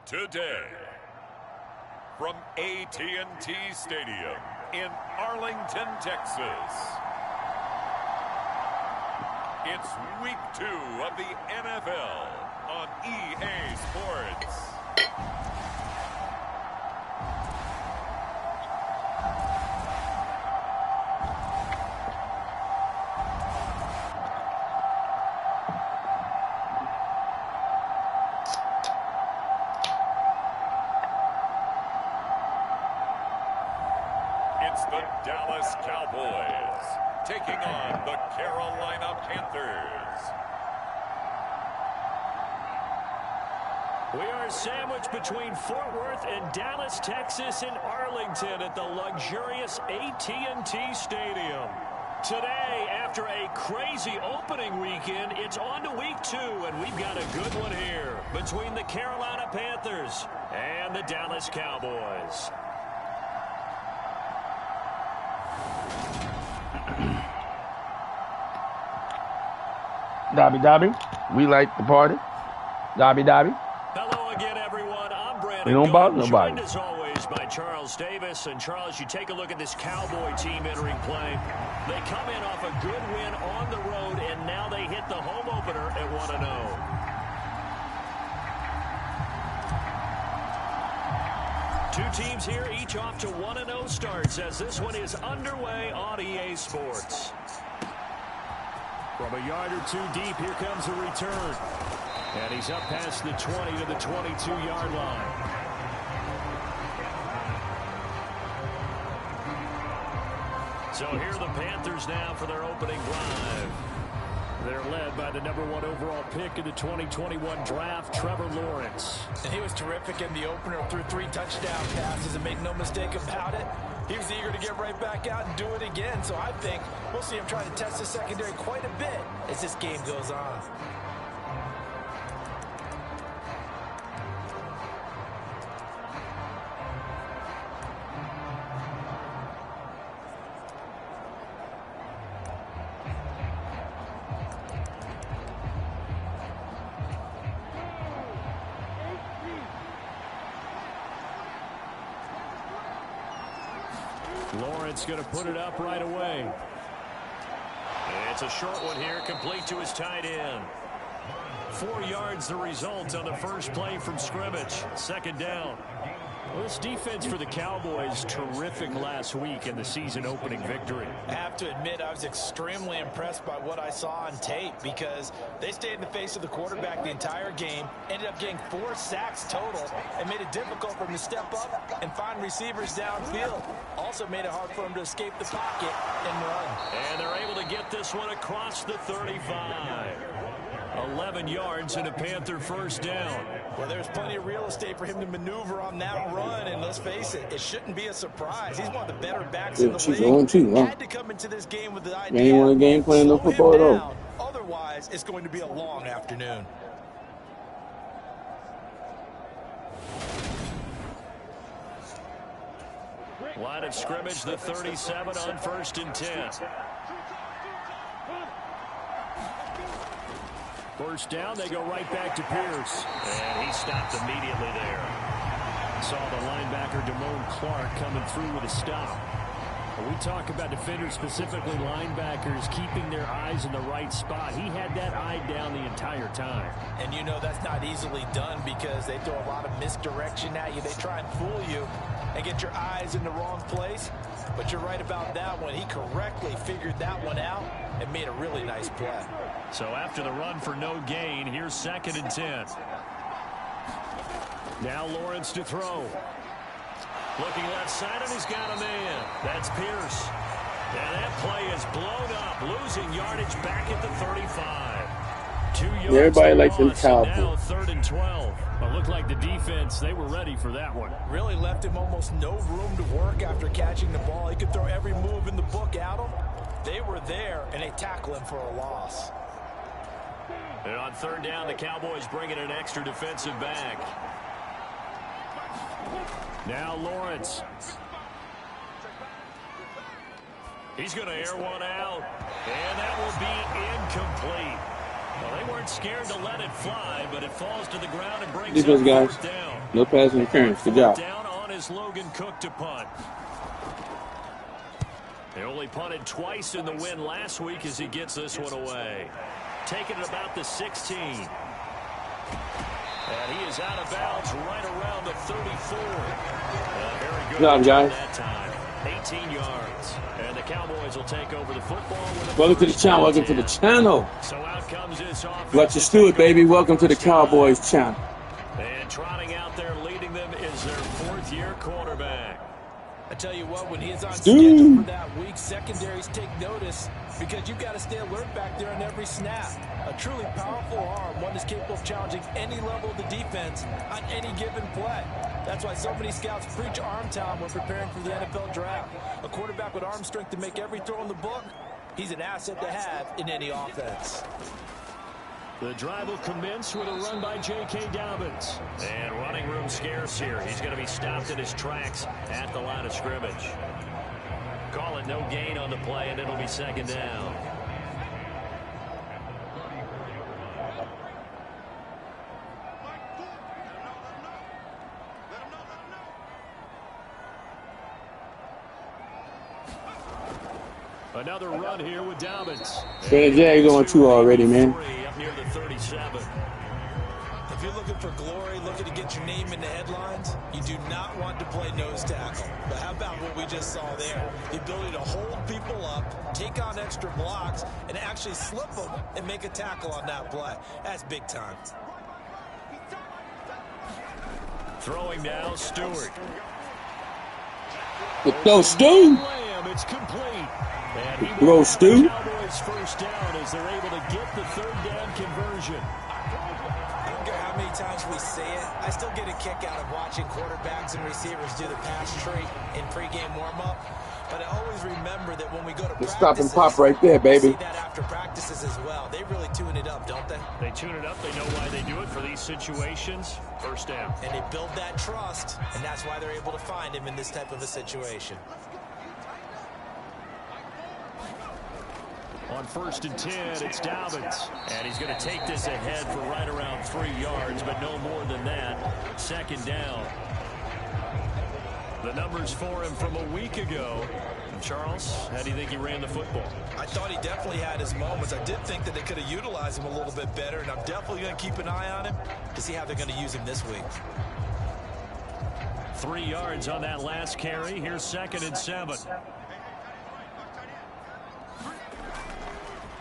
Today, from AT&T Stadium in Arlington, Texas, it's Week 2 of the NFL on EA Sports. It's the Dallas Cowboys taking on the Carolina Panthers. We are sandwiched between Fort Worth and Dallas, Texas, and Arlington at the luxurious AT&T Stadium. Today, after a crazy opening weekend, it's on to Week 2, and we've got a good one here between the Carolina Panthers and the Dallas Cowboys. Dobby, we like the party. Dobby. Hello again, everyone. I'm Brandon. We don't bother nobody. Joined as always by Charles Davis. And Charles, you take a look at this Cowboy team entering play. They come in off a good win on the road, and now they hit the home opener at 1-0. Two teams here, each off to 1-0 starts as this one is underway on EA Sports. From a yard or two deep, here comes a return. And he's up past the 20 to the 22-yard line. So here are the Panthers now for their opening drive. They're led by the #1 overall pick in the 2021 draft, Trevor Lawrence. And he was terrific in the opener, threw 3 touchdown passes, and make no mistake about it, he was eager to get right back out and do it again. So I think we'll see him try to test the secondary quite a bit as this game goes on. Lawrence going to put it up right away. It's a short one here, complete to his tight end. 4 yards the result on the first play from scrimmage. Second down. Well, this defense for the Cowboys, terrific last week in the season-opening victory. I have to admit, I was extremely impressed by what I saw on tape because they stayed in the face of the quarterback the entire game, ended up getting 4 sacks total, and made it difficult for him to step up and find receivers downfield. Also made it hard for him to escape the pocket and run. And they're able to get this one across the 35. 11 yards and a Panther first down. Well, there's plenty of real estate for him to maneuver on that run, and let's face it, it shouldn't be a surprise. He's one of the better backs in the league. Had to come into this game with the idea. Ain't won a game playing no football though. Otherwise, it's going to be a long afternoon. Line of scrimmage, the 37 on 1st and 10. First down, they go right back to Pierce. And he stopped immediately there. Saw the linebacker, Damone Clark, coming through with a stop. When we talk about defenders, specifically linebackers, keeping their eyes in the right spot, he had that eye down the entire time. And you know that's not easily done because they throw a lot of misdirection at you. They try and fool you and get your eyes in the wrong place. But you're right about that one. He correctly figured that one out and made a really nice play. So after the run for no gain, here's 2nd and 10. Now Lawrence to throw. Looking left side, and he's got a man. That's Pierce. And that play is blown up, losing yardage back at the 35. 2 yards. Everybody likes them Cowboys. Cowboys. Now 3rd and 12. But looked like the defense, they were ready for that one. Really left him almost no room to work after catching the ball. He could throw every move in the book at him. They were there, and they tackle him for a loss. And on 3rd down, the Cowboys bring in an extra defensive back. Now Lawrence. He's going to air one out. And that will be incomplete. Well, they weren't scared to let it fly, but it falls to the ground and brings up 4th down. No pass interference. Good job. Down on is Logan Cook to punt. They only punted twice in the win last week as he gets this one away. Taking it about the 16. And he is out of bounds right around the 34. Very good job, guys. That time. 18 yards. And the Cowboys will take over the football. Welcome to the channel. Welcome to the channel. So out comes this offense. Let's just do it, baby. Welcome to the Cowboys channel. And trotting out there leading them is their 4th-year quarterback. I tell you what, when he is on schedule for that week, secondaries take notice because you've got to stay alert back there on every snap. A truly powerful arm, one that's capable of challenging any level of the defense on any given play. That's why so many scouts preach arm talent when preparing for the NFL draft. A quarterback with arm strength to make every throw in the book, he's an asset to have in any offense. The drive will commence with a run by J.K. Dobbins. And running room scarce here. He's going to be stopped in his tracks at the line of scrimmage. Call it no gain on the play, and it'll be 2nd down. Another run here with Dobbins. Fred J going 2 already, man. Up near the 37. If you're looking for glory, looking to get your name in the headlines, you do not want to play nose tackle. But how about what we just saw there? The ability to hold people up, take on extra blocks, and actually slip them and make a tackle on that play. That's big time. Throwing now, Stewart. Go, Stu. It's complete. Throw, Stu. Cowboys 1st down as they're able to get the 3rd down conversion. I don't care how many times we say it, I still get a kick out of watching quarterbacks and receivers do the pass tree in pregame warm-up. But I always remember that when we go to practices, stop and pop right there, baby. We see that after practices as well. They really tune it up, don't they? They tune it up. They know why they do it for these situations. 1st down. And they build that trust, and that's why they're able to find him in this type of a situation. On 1st and 10, it's Dobbins. And he's going to take this ahead for right around 3 yards, but no more than that. 2nd down. The numbers for him from a week ago. And Charles, how do you think he ran the football? I thought he definitely had his moments. I did think that they could have utilized him a little bit better, and I'm definitely going to keep an eye on him to see how they're going to use him this week. 3 yards on that last carry. Here's 2nd and 7.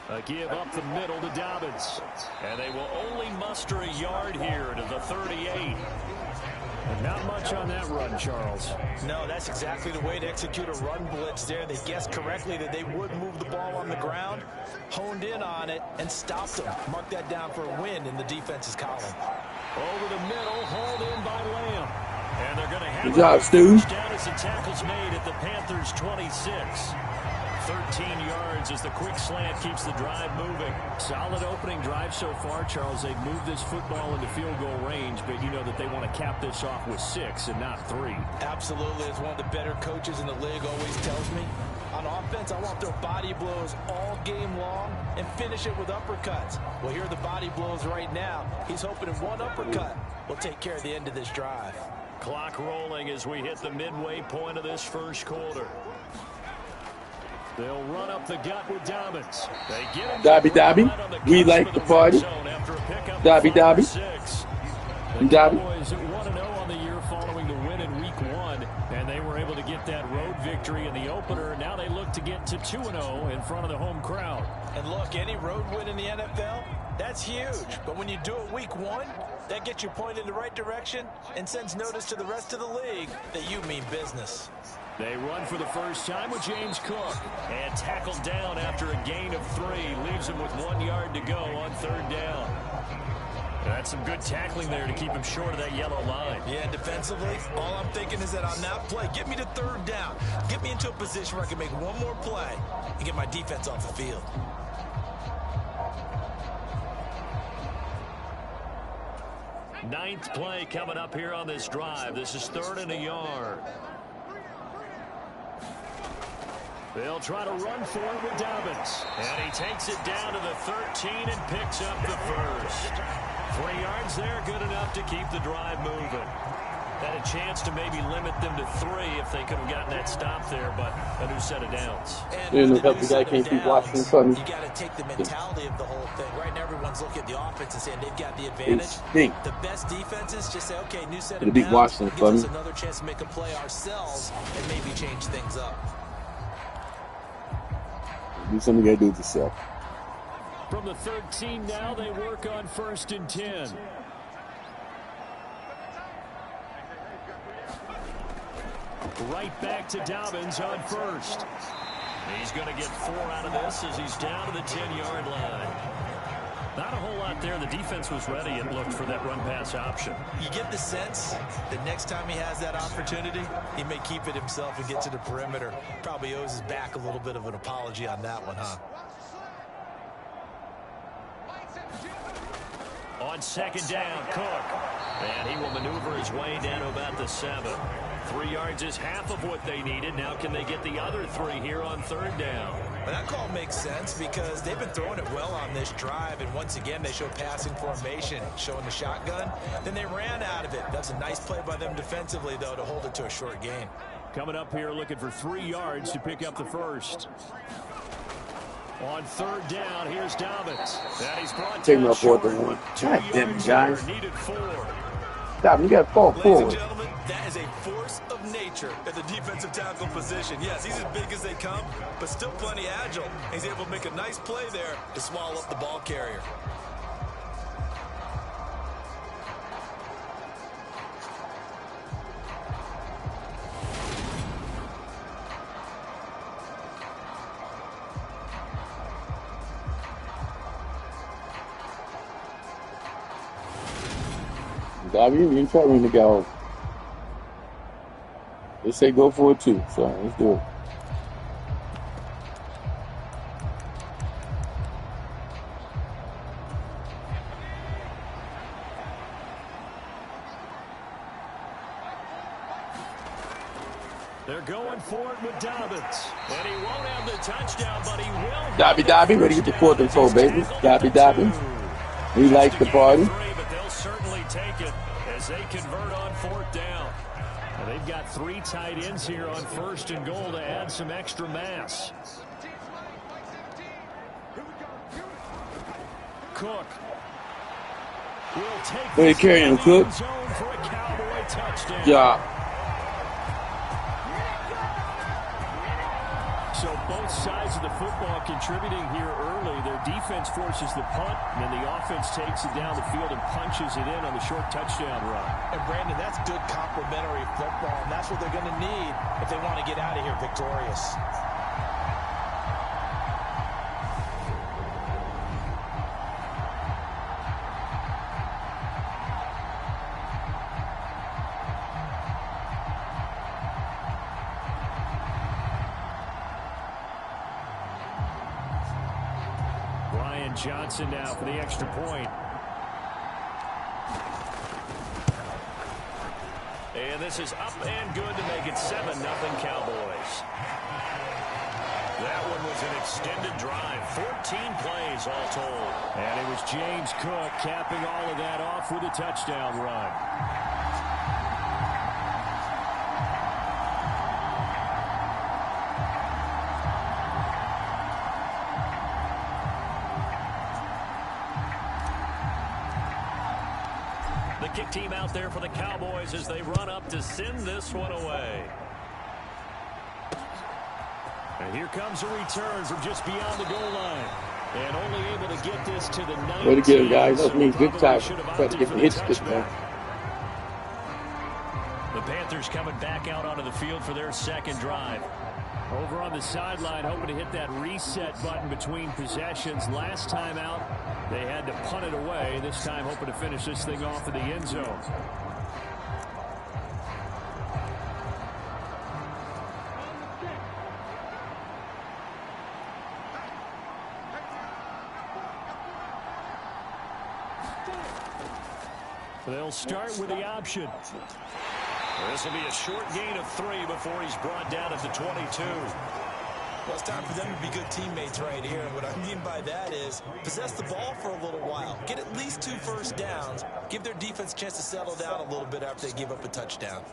A give up the middle to Dobbins. And they will only muster a yard here to the 38. And not much on that run, Charles. No, that's exactly the way to execute a run blitz there. They guessed correctly that they would move the ball on the ground, honed in on it, and stopped them. Mark that down for a win in the defense's column. Over the middle, hauled in by Lamb. And they're going to have good job, Stu. Down as the tackle's made at the Panthers' 26. 13 yards as the quick slant keeps the drive moving. Solid opening drive so far, Charles. They've moved this football into field goal range, but you know that they want to cap this off with 6 and not 3. Absolutely. As one of the better coaches in the league always tells me, on offense, I want their body blows all game long and finish it with uppercuts. Well, here are the body blows right now. He's hoping in one uppercut will take care of the end of this drive. Clock rolling as we hit the midway point of this 1st quarter. They'll run up the gut with Dobbins. They get him Dobby, Dobby. We like the party. Dobby, Dobby. The Dobby. Cowboys 1-0 on the year following the win in Week 1, and they were able to get that road victory in the opener. Now they look to get to 2-0 in front of the home crowd. And look, any road win in the NFL, that's huge. But when you do it Week 1, that gets you pointed in the right direction and sends notice to the rest of the league that you mean business. They run for the first time with James Cook. And tackled down after a gain of 3. Leaves him with 1 yard to go on 3rd down. That's some good tackling there to keep him short of that yellow line. Yeah, defensively, all I'm thinking is that on that play, get me to 3rd down. Get me into a position where I can make one more play and get my defense off the field. Ninth play coming up here on this drive. This is 3rd and a yard. They'll try to run for it with Dobbins. And he takes it down to the 13 and picks up the first. 3 yards there, good enough to keep the drive moving. Had a chance to maybe limit them to 3 if they could have gotten that stop there, but a new set of downs. And the guy can't keep watching from you got to take the mentality of the whole thing. Right now, everyone's looking at the offense and saying they've got the advantage. The best defenses just say, okay, new set of downs. Gives us another chance to make a play ourselves and maybe change things up. Do something you got to do with yourself. From the 13 now, they work on 1st and 10. Right back to Dobbins on 1st. He's going to get 4 out of this as he's down to the 10-yard line. Not a whole lot there. The defense was ready, it looked, for that run-pass option. You get the sense that next time he has that opportunity, he may keep it himself and get to the perimeter. Probably owes his back a little bit of an apology on that one, huh? On 2nd down, Cook. And he will maneuver his way down to about the 7. 3 yards is half of what they needed. Now can they get the other 3 here on 3rd down? Well, that call makes sense because they've been throwing it well on this drive, and once again they show passing formation, showing the shotgun. Then they ran out of it. That's a nice play by them defensively, though, to hold it to a short gain. Coming up here looking for 3 yards to pick up the first. On 3rd down, here's Dobbins. And he's brought Take down my short. 4th and 1. 2 God damn it, yards guys. there, needed 4. Stop, you got to fall Ladies forward. and gentlemen, that is a force of nature at the defensive tackle position. Yes, he's as big as they come, but still plenty agile. He's able to make a nice play there to swallow up the ball carrier. Dobby, you ain't trying to go. They say go for it too, so let's do it. They're going for it with Dobbins. And he won't have the touchdown, but he will. Dobby, Dobby, ready to get the 4th and 4, baby. Dobby, Dobby. We like the party. But they'll certainly take it as they convert on 4th down. Now they've got 3 tight ends here on 1st and goal to add some extra mass. Cook will take Where you carrying him, Cook? zone for a Cowboy touchdown. Yeah. So both sides of the football contributing here early. Their defense forces the punt, and then the offense takes it down the field and punches it in on the short touchdown run. And Brandon, that's good complementary football, and that's what they're going to need if they want to get out of here victorious. Johnson now for the extra point. And this is up and good to make it 7-0 Cowboys. That one was an extended drive. 14 plays all told. And it was James Cook capping all of that off with a touchdown run. kick team out there for the Cowboys as they run up to send this one away. And here comes a return from just beyond the goal line. And only able to get this to the 19. Way to get him, guys. That means good time. Try to get the hit stick, man. The Panthers coming back out onto the field for their second drive. Over on the sideline, hoping to hit that reset button between possessions. Last time out, they had to punt it away. This time, hoping to finish this thing off in the end zone. They'll start with the option. This will be a short gain of 3 before he's brought down at the 22. Well, it's time for them to be good teammates right here. And what I mean by that is possess the ball for a little while. Get at least 2 first downs. Give their defense a chance to settle down a little bit after they give up a touchdown.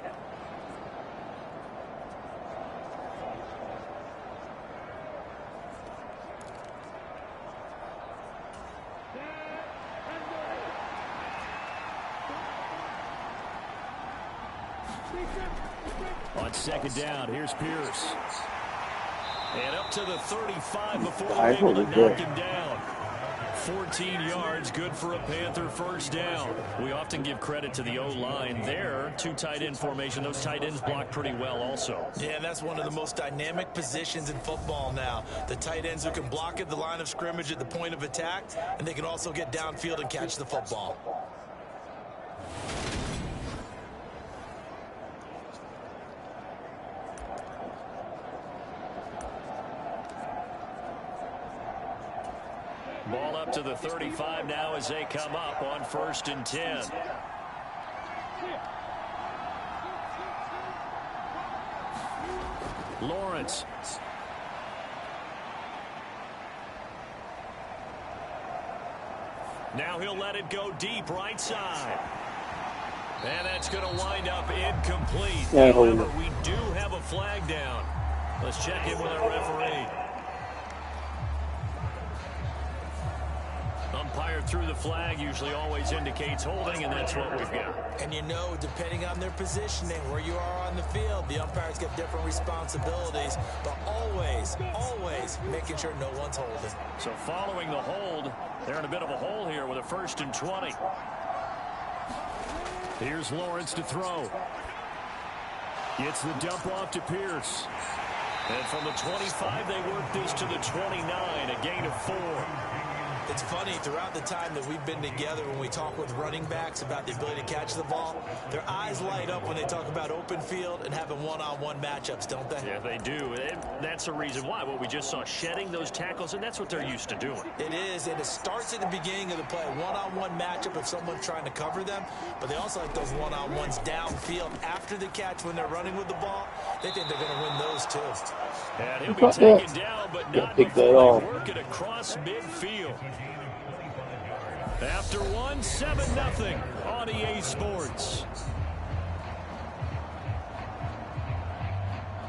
On second down, here's Pierce. And up to the 35 before they're able to knock him down. 14 yards, good for a Panther first down. We often give credit to the O-line there. 2 tight end formation. Those tight ends block pretty well also. Yeah, that's one of the most dynamic positions in football now. The tight ends who can block at the line of scrimmage at the point of attack, and they can also get downfield and catch the football. Ball up to the 35 now as they come up on 1st and 10. Lawrence. Now he'll let it go deep right side. And that's going to wind up incomplete. However, we do have a flag down. Let's check in with our referee. Umpire through the flag usually always indicates holding, and that's what we've got. And you know, depending on their positioning, where you are on the field, the umpires get different responsibilities, but always making sure no one's holding. So following the hold, they're in a bit of a hole here with a 1st and 20. Here's Lawrence to throw. Gets the dump off to Pierce. And from the 25, they work this to the 29, a gain of 4. It's funny, throughout the time that we've been together, when we talk with running backs about the ability to catch the ball, their eyes light up when they talk about open field and having one-on-one matchups, don't they? Yeah, they do. And that's the reason why. What we just saw, shedding those tackles, and that's what they're used to doing. It is, and it starts at the beginning of the play. One-on-one matchup if someone's trying to cover them, but they also like those one-on-ones downfield after the catch when they're running with the ball. They think they're going to win those, too. And he'll be taken down, but not before they work it across midfield. After 1, 7-0 on EA Sports.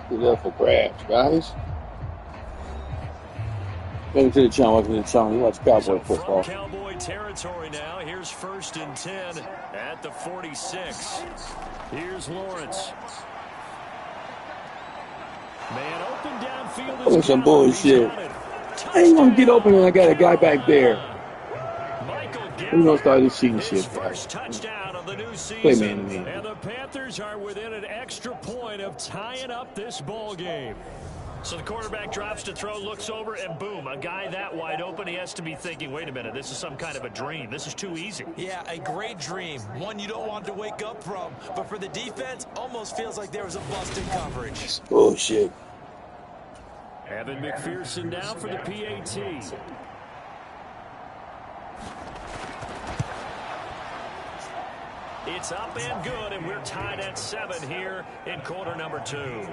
Get up for grabs, guys. Welcome to the channel. Welcome to the channel. You watch Cowboy football. Cowboy territory now. Here's 1st and 10 at the 46. Here's Lawrence. Man open downfield. Look at some bullshit. I ain't gonna get open and I got a guy back there. We're gonna start this cheating shit, guys. Touchdown of the new season. Play man to man. And the Panthers are within an extra point of tying up this ball game. So the quarterback drops to throw, looks over, and boom, a guy that wide open, he has to be thinking, wait a minute, this is some kind of a dream. This is too easy. Yeah, a great dream. One you don't want to wake up from. But for the defense, almost feels like there was a bust in coverage. Bullshit. Evan McPherson now for the PAT. It's up and good, and we're tied at 7 here in quarter number 2.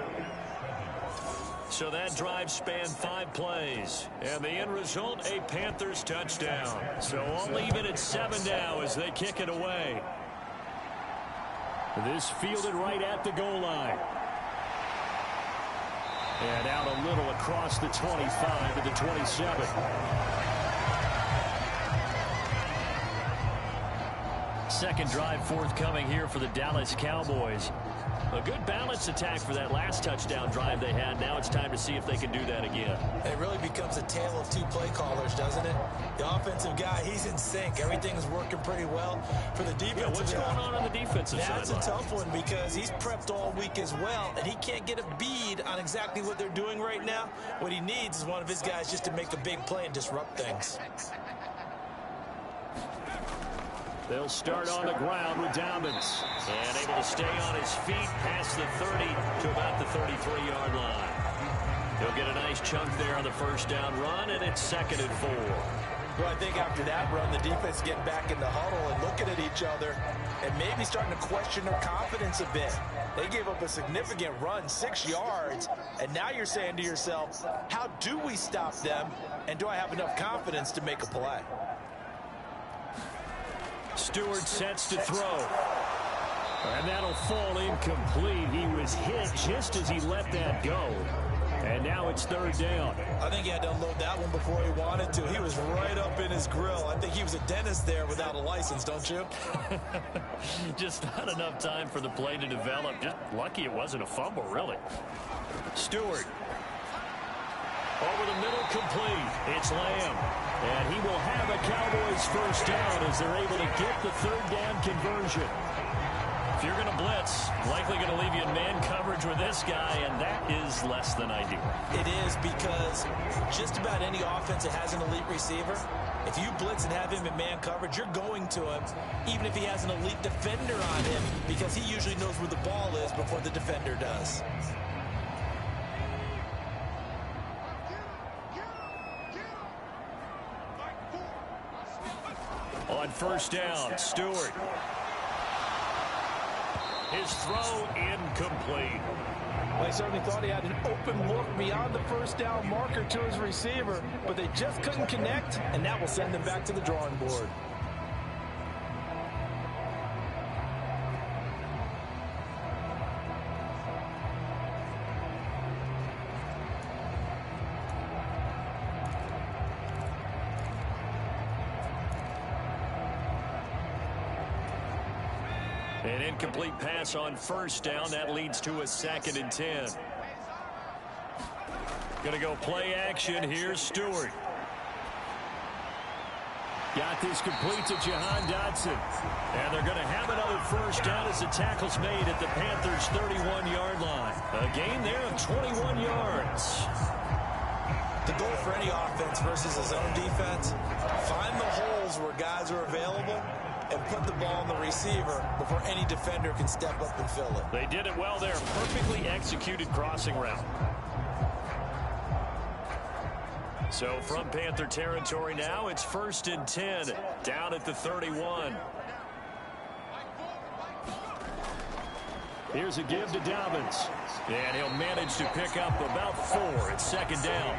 So that drive spanned 5 plays. And the end result, a Panthers touchdown. So all even at 7 now as they kick it away. This fielded right at the goal line. And out a little across the 25 to the 27. second drive forthcoming here for the Dallas Cowboys. A good balanced attack for that last touchdown drive they had. Now it's time to see if they can do that again. It really becomes a tale of two play callers, doesn't it? The offensive guy, he's in sync. Everything's working pretty well for the defensive guy. What's going on the defensive side? That's a tough one because he's prepped all week as well, and he can't get a bead on exactly what they're doing right now. What he needs is one of his guys just to make a big play and disrupt things. They'll start on the ground with Dobbins. And able to stay on his feet past the 30 to about the 33-yard line. He'll get a nice chunk there on the first down run, and it's 2nd and 4. Well, I think after that run, the defense getting back in the huddle and looking at each other and maybe starting to question their confidence a bit. They gave up a significant run, 6 yards, and now you're saying to yourself, how do we stop them, and do I have enough confidence to make a play? Stewart sets to throw. And that'll fall incomplete. He was hit just as he let that go. And now it's 3rd down. I think he had to unload that one before he wanted to. He was right up in his grill. I think he was a dentist there without a license, don't you? Just not enough time for the play to develop. Just lucky it wasn't a fumble, really. Stewart. Over the middle, complete. It's Lamb. And he will have a Cowboys first down as they're able to get the 3rd down conversion. If you're going to blitz, likely going to leave you in man coverage with this guy, and that is less than ideal. It is because just about any offense that has an elite receiver, if you blitz and have him in man coverage, you're going to him, even if he has an elite defender on him, because he usually knows where the ball is before the defender does. On first down, Stewart. His throw incomplete. Well, he certainly thought he had an open look beyond the first down marker to his receiver, but they just couldn't connect, and that will send them back to the drawing board. An incomplete pass on first down. That leads to a 2nd and 10. Going to go play action. Here's Stewart. Got this complete to Jahan Dotson. And they're going to have another first down as the tackle's made at the Panthers' 31-yard line. A gain there of 21 yards. The goal for any offense versus his own defense, find the holes where guys are available and put the ball on the receiver before any defender can step up and fill it. They did it well there. Perfectly executed crossing route. So from Panther territory now, it's 1st and 10, down at the 31. Here's a give to Dobbins. And he'll manage to pick up about 4 at 2nd down.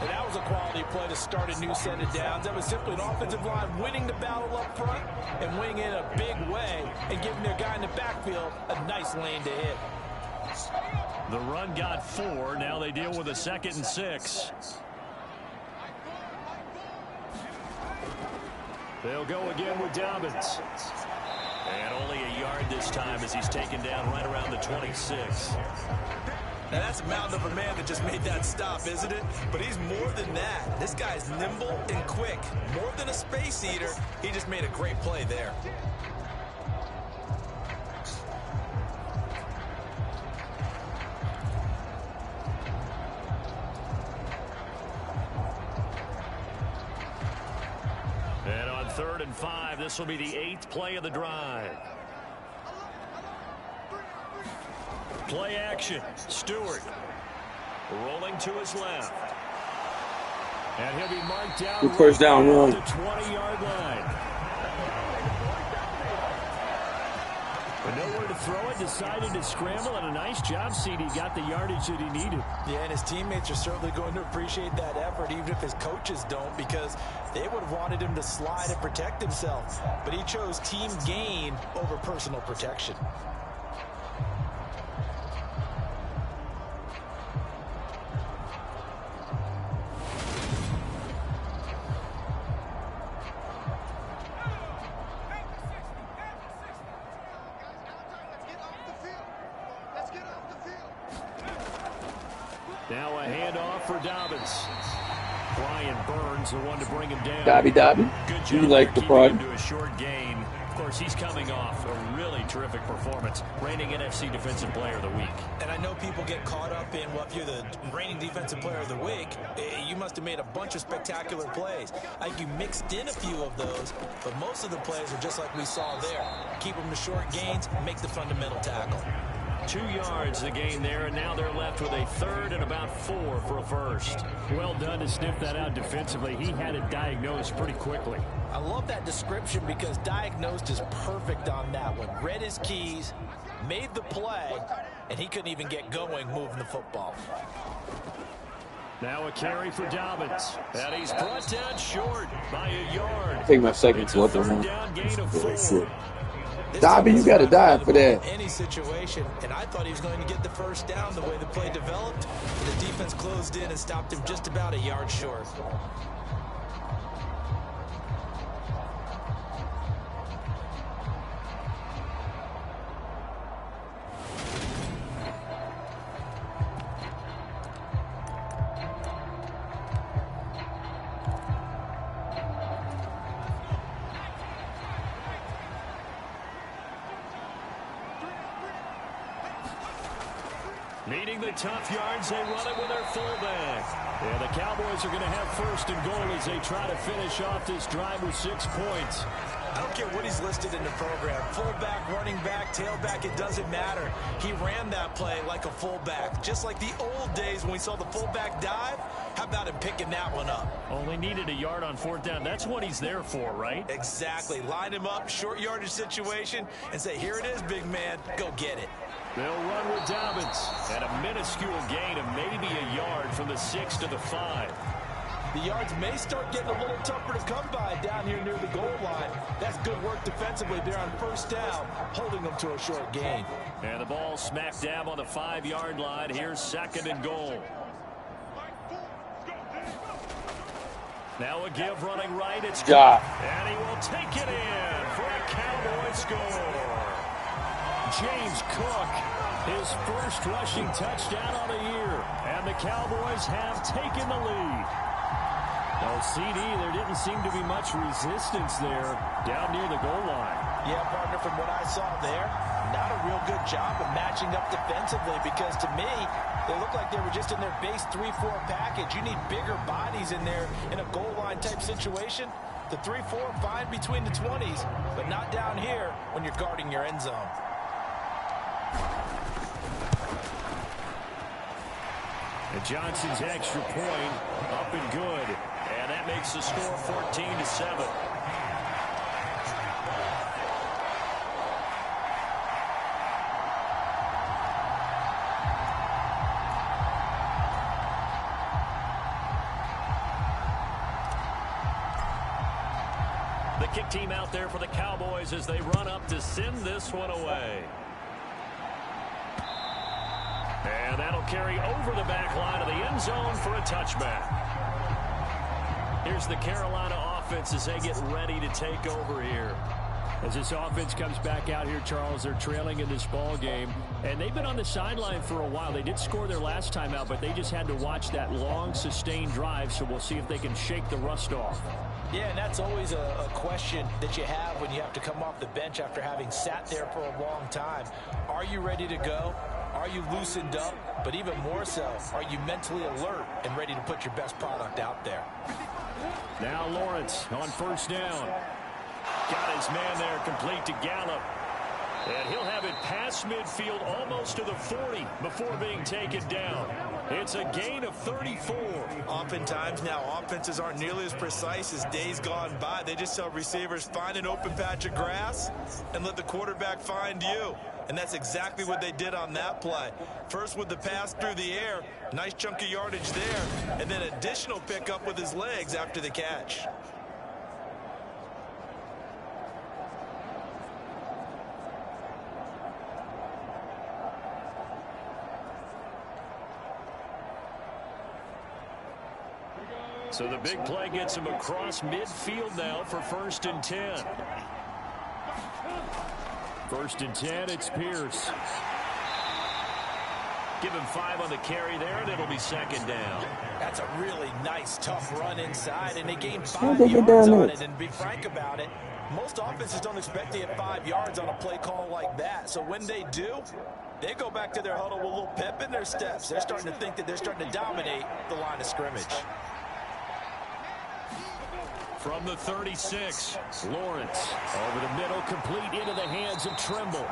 And that was a quality play to start a new set of downs. That was simply an offensive line winning the battle up front and winning in a big way and giving their guy in the backfield a nice lane to hit. The run got 4. Now they deal with a 2nd and 6. They'll go again with Dobbins. And only a yard this time as he's taken down right around the 26. Now, that's a mountain of a man that just made that stop, isn't it? But he's more than that. This guy's nimble and quick. More than a space eater, he just made a great play there. And on 3rd and 5, this will be the 8th play of the drive. Play action. Stewart rolling to his left. And he'll be marked down. Good first down run. The 20-yard line. But nowhere to throw it. Decided to scramble, and a nice job, CD. Got the yardage that he needed. Yeah, and his teammates are certainly going to appreciate that effort, even if his coaches don't, because they would have wanted him to slide and protect himself. But he chose team gain over personal protection. Now a handoff for Dobbins. Brian Burns, the one to bring him down. Dobby. Good You job like the keeping part? him to a short gain. Of course, he's coming off a really terrific performance. Reigning NFC Defensive Player of the Week. And I know people get caught up in, well, if you're the reigning Defensive Player of the Week, you must have made a bunch of spectacular plays. I think you mixed in a few of those, but most of the plays are just like we saw there. Keep them to short gains, make the fundamental tackle. 2 yards the gain there, and now they're left with a third and about 4 for a first. Well done to sniff that out defensively. He had it diagnosed pretty quickly. I love that description because diagnosed is perfect on that one. Read his keys, made the play, and he couldn't even get going moving the football. Now a carry for Dobbins. And he's brought down short by a yard. Take my second It's to a what the third one. down gain of 4. Dobby, you got to die for that. Any situation, and I thought he was going to get the first down the way the play developed. The defense closed in and stopped him just about a yard short. Needing the tough yards, they run it with their fullback. And the Cowboys are going to have first and goal as they try to finish off this drive with 6 points. I don't care what he's listed in the program. Fullback, running back, tailback, it doesn't matter. He ran that play like a fullback. Just like the old days when we saw the fullback dive. How about him picking that one up? Only needed a yard on 4th down. That's what he's there for, right? Exactly. Line him up, short yardage situation, and say, here it is, big man. Go get it. They'll run with Dobbins. And a minuscule gain of maybe a yard from the 6 to the 5. The yards may start getting a little tougher to come by down here near the goal line. That's good work defensively there on 1st down, holding them to a short gain. And the ball smack dab on the 5-yard line. Here's 2nd and goal. Now a give running right. It's Ja. and he will take it in for a Cowboy score. James Cook, his first rushing touchdown on the year. And the Cowboys have taken the lead. No CD, there didn't seem to be much resistance there down near the goal line. Yeah, partner, from what I saw there, not a real good job of matching up defensively because to me, they look like they were just in their base 3-4 package. You need bigger bodies in there in a goal line type situation. The 3-4 fine between the 20s, but not down here when you're guarding your end zone. And Johnson's extra point up and good. And that makes the score 14-7. The kick team out there for the Cowboys as they run up to send this one away. And that'll carry over the back line of the end zone for a touchback. Here's the Carolina offense as they get ready to take over here. As this offense comes back out here, Charles, they're trailing in this ball game. And they've been on the sideline for a while. They did score their last time out, but they just had to watch that long, sustained drive. So we'll see if they can shake the rust off. Yeah, and that's always a question that you have when you have to come off the bench after having sat there for a long time. Are you ready to go? Are you loosened up? But even more so, are you mentally alert and ready to put your best product out there? Now Lawrence on 1st down. Got his man there complete to Gallup. And he'll have it past midfield almost to the 40 before being taken down. It's a gain of 34. Oftentimes now offenses aren't nearly as precise as days gone by. They just tell receivers, find an open patch of grass and let the quarterback find you. And that's exactly what they did on that play. First with the pass through the air, nice chunk of yardage there, and then additional pickup with his legs after the catch. So the big play gets him across midfield now for 1st and 10. 1st and 10, it's Pierce. Give him 5 on the carry there, and it'll be second down. That's a really nice, tough run inside, and they gained How'd 5 they get yards down on there? it. And be frank about it, most offenses don't expect to get 5 yards on a play call like that. So when they do, they go back to their huddle with a little pep in their steps. They're starting to think that they're starting to dominate the line of scrimmage. From the 36, Lawrence over the middle, complete into the hands of Trimble.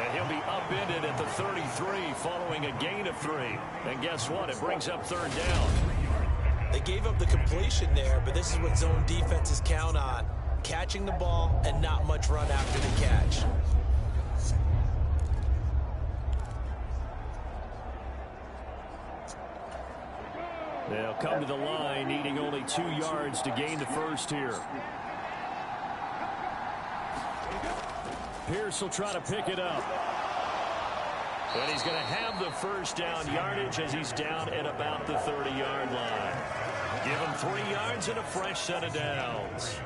And he'll be upended at the 33 following a gain of 3. And guess what? It brings up third down. They gave up the completion there, but this is what zone defenses count on. Catching the ball and not much run after the catch. They'll come to the line, needing only 2 yards to gain the first here. Pierce will try to pick it up. And he's going to have the first down yardage as he's down at about the 30-yard line. Give him 3 yards and a fresh set of downs.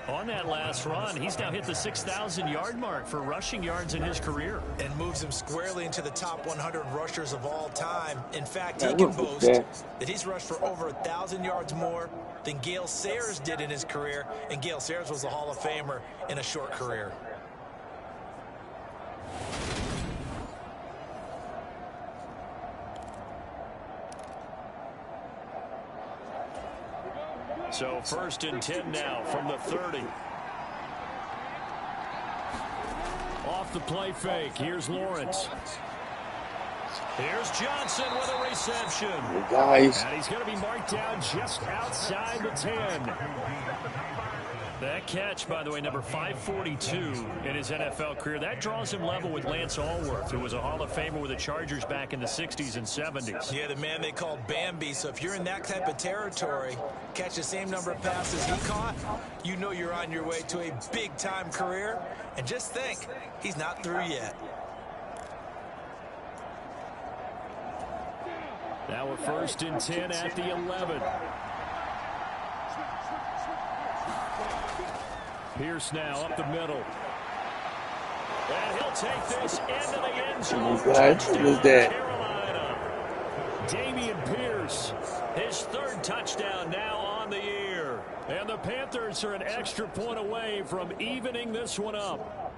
On that last run, he's now hit the 6,000-yard mark for rushing yards in his career. And moves him squarely into the top 100 rushers of all time. In fact, he can boast that he's rushed for over 1,000 yards more than Gale Sayers did in his career. And Gale Sayers was a Hall of Famer in a short career. So 1st and 10 now from the 30. Off the play fake. Here's Lawrence. Here's Johnson with a reception. Hey guys. And he's going to be marked down just outside the 10. That catch, by the way, number 542 in his NFL career. That draws him level with Lance Allworth, who was a Hall of Famer with the Chargers back in the 60s and 70s. Yeah, the man they called Bambi. So if you're in that type of territory, catch the same number of passes he caught, you know you're on your way to a big-time career. And just think, he's not through yet. Now we're 1st and 10 at the 11. Pierce now up the middle. And he'll take this into the end zone. Who's that? Carolina. Dameon Pierce, his 3rd touchdown now on the year. And the Panthers are an extra point away from evening this one up.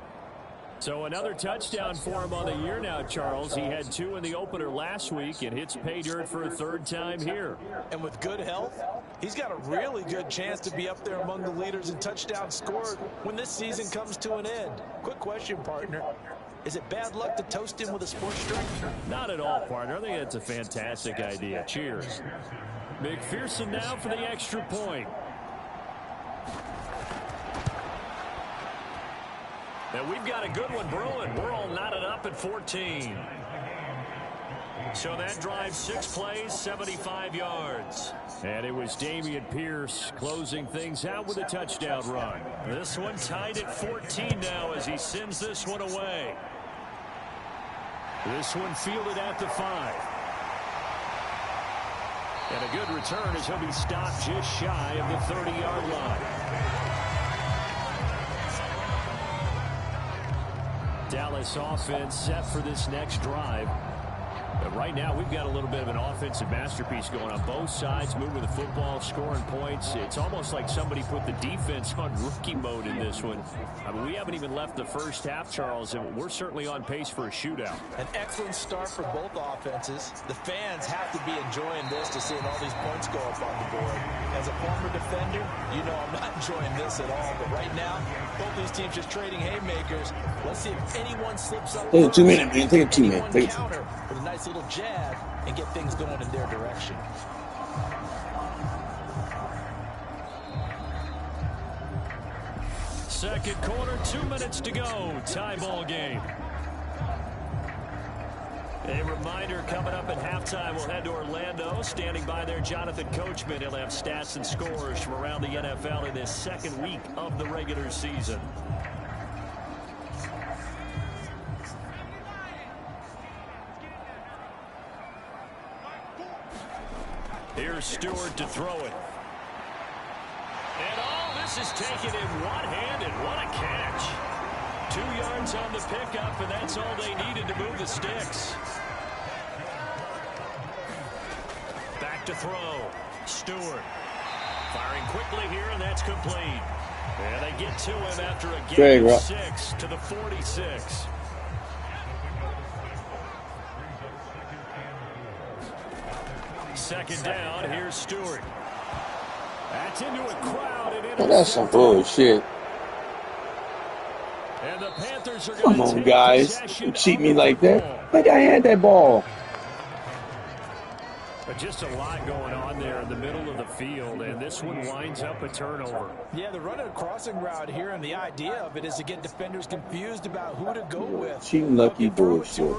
So another touchdown for him on the year now, Charles. He had 2 in the opener last week and hits pay dirt for a 3rd time here. And with good health, he's got a really good chance to be up there among the leaders in touchdowns scored when this season comes to an end. Quick question, partner. Is it bad luck to toast him with a sports drink? Not at all, partner. I think that's a fantastic idea. Cheers. McPherson now for the extra point. And we've got a good one brewing. We're all knotted up at 14. So that drives 6 plays, 75 yards. And it was Dameon Pierce closing things out with a touchdown run. This one tied at 14 now as he sends this one away. This one fielded at the 5. And a good return as he'll be stopped just shy of the 30-yard line. Dallas offense set for this next drive. But right now, we've got a little bit of an offensive masterpiece going on both sides, moving the football, scoring points. It's almost like somebody put the defense on rookie mode in this one. I mean, we haven't even left the first half, Charles, and we're certainly on pace for a shootout. An excellent start for both offenses. The fans have to be enjoying this to seeing all these points go up on the board. As a former defender, you know I'm not enjoying this at all. But right now, both these teams just trading haymakers. Let's see if anyone slips up. Take a 2 minute, man. Take a 2 minute. Take a counter with a nice little jab and get things going in their direction. Second quarter, 2 minutes to go. Tie ball game. A reminder coming up at halftime, we'll head to Orlando. Standing by there, Jonathan Coachman. He'll have stats and scores from around the NFL in this second week of the regular season. Here's Stewart to throw it. And all this is taken in one-handed. What a catch. 2 yards on the pickup, and that's all they needed to move the sticks. to throw. Stewart firing quickly here, and that's complete. And they get to him after a gain of 6 to the 46. Second down, here's Stewart. That's into a crowd. And that's some bullshit. And the Panthers are Come on, guys. You cheat me like that. Like I had that ball. But just a lot going on there in the middle of the field, and this one winds up a turnover. Yeah, they're running a crossing route here, and the idea of it is to get defenders confused about who to go with. Cheating lucky bullshit.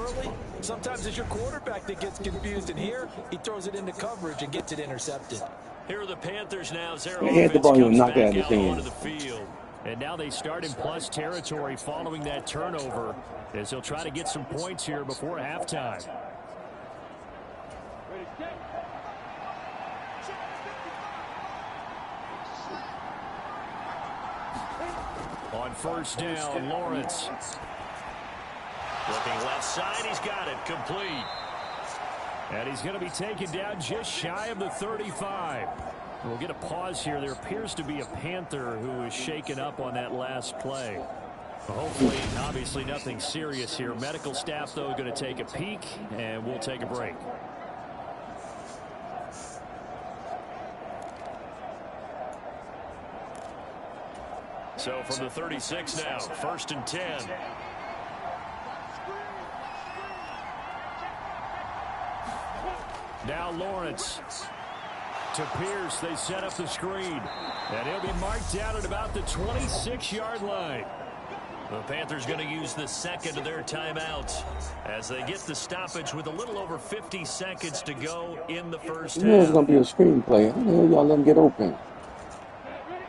Sometimes it's your quarterback that gets confused, and here he throws it into coverage and gets it intercepted. Here are the Panthers now. They had the ball and knocked it out of his hand. The field. And now they start in plus territory following that turnover, as they'll try to get some points here before halftime. On first down, Lawrence. Looking left side, he's got it, complete. And he's going to be taken down just shy of the 35. We'll get a pause here. There appears to be a Panther who is shaken up on that last play. Hopefully, obviously nothing serious here. Medical staff, though, going to take a peek, and we'll take a break. So from the 36 now, 1st and 10. Now Lawrence to Pierce. They set up the screen. And he'll be marked down at about the 26-yard line. The Panthers going to use the second of their timeouts as they get the stoppage with a little over 50 seconds to go in the first half. You know it's going to be a screenplay. How the hell y'all let them get open?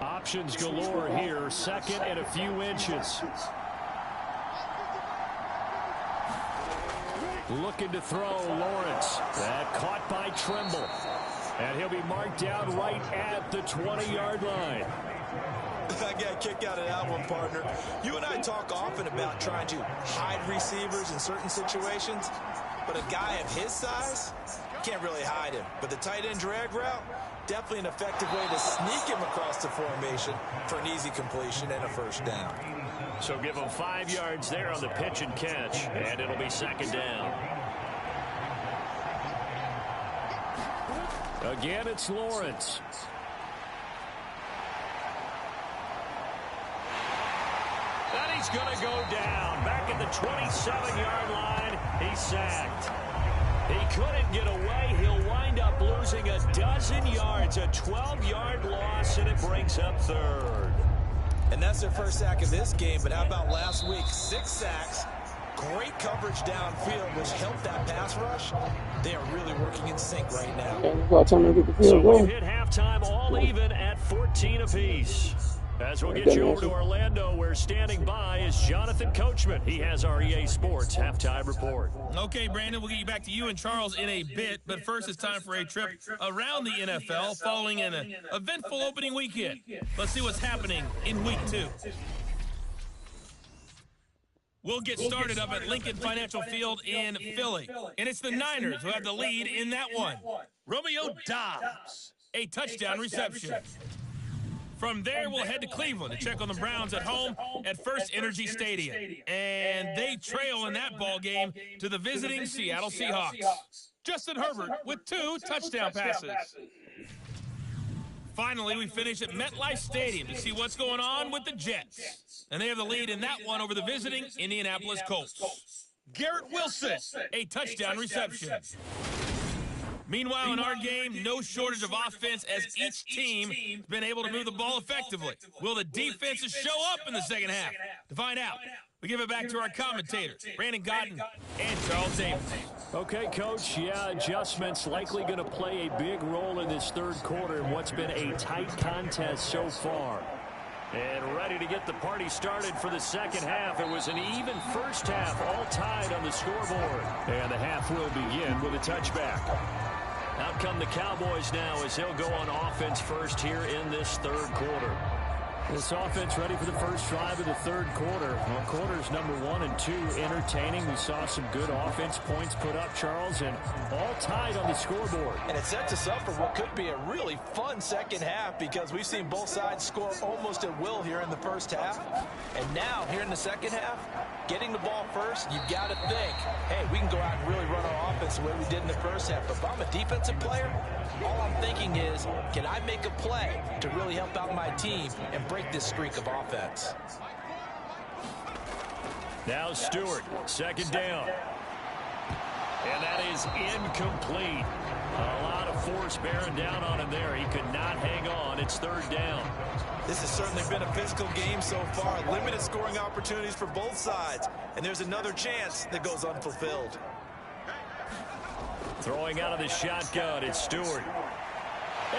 Options galore here. Second and a few inches. Looking to throw, Lawrence. That caught by Trimble. And he'll be marked down right at the 20-yard line. I got a kick out of that one, partner. You and I talk often about trying to hide receivers in certain situations, but a guy of his size, can't really hide him. But the tight end drag route, definitely an effective way to sneak him across the formation for an easy completion and a first down. So give him 5 yards there on the pitch and catch, and it'll be second down. Again, it's Lawrence. And he's going to go down. Back at the 27-yard line, he's sacked. He couldn't get away. He'll wind up losing a dozen yards, a 12-yard loss, and it brings up third. And that's their first sack of this game, but how about last week? 6 sacks, great coverage downfield, which helped that pass rush. They are really working in sync right now. So we've hit halftime all even at 14 apiece. As we'll get you over to Orlando, where standing by is Jonathan Coachman. He has our EA Sports halftime report. Okay, Brandon, we'll get you back to you and Charles in a bit. But first, it's time for a trip around the NFL following an eventful opening weekend. Let's see what's happening in Week 2. We'll get started up at Lincoln Financial Field in Philly. And it's the Niners who have the lead in that one. Romeo Doubs, a touchdown reception. From there, we'll head to Cleveland to check on the Browns at home at First Energy Stadium. And they trail in that ball game to the visiting Seattle Seahawks. Justin Herbert with 2 touchdown passes. Finally, we finish at MetLife Stadium to see what's going on with the Jets. And they have the lead in that one over the visiting Indianapolis Colts. Garrett Wilson, a touchdown reception. Meanwhile, in our game, no shortage of offense as each team has been able to move the ball effectively. Will the defenses show up in the second half? To find out, we give it back to our commentators, Brandon Godden and Charles Davis. Okay, Coach, adjustments likely going to play a big role in this third quarter in what's been a tight contest so far. And ready to get the party started for the second half. It was an even first half, all tied on the scoreboard. And the half will begin with a touchback. Out come the Cowboys now as they'll go on offense first here in this third quarter. This offense ready for the first drive of the third quarter. Well, quarters number 1 and 2 entertaining. We saw some good offense points put up, Charles, and all tied on the scoreboard. And it sets us up for what could be a really fun second half because we've seen both sides score almost at will here in the first half. And now, here in the second half, getting the ball first, you've got to think, hey, we can go out and really run our offense the way we did in the first half. But if I'm a defensive player, all I'm thinking is, can I make a play to really help out my team and break this streak of offense? Now Stewart, second down. And that is incomplete. A lot of force bearing down on him there. He could not hang on. It's third down. This has certainly been a physical game so far. Limited scoring opportunities for both sides. And there's another chance that goes unfulfilled. Throwing out of the shotgun, it's Stewart.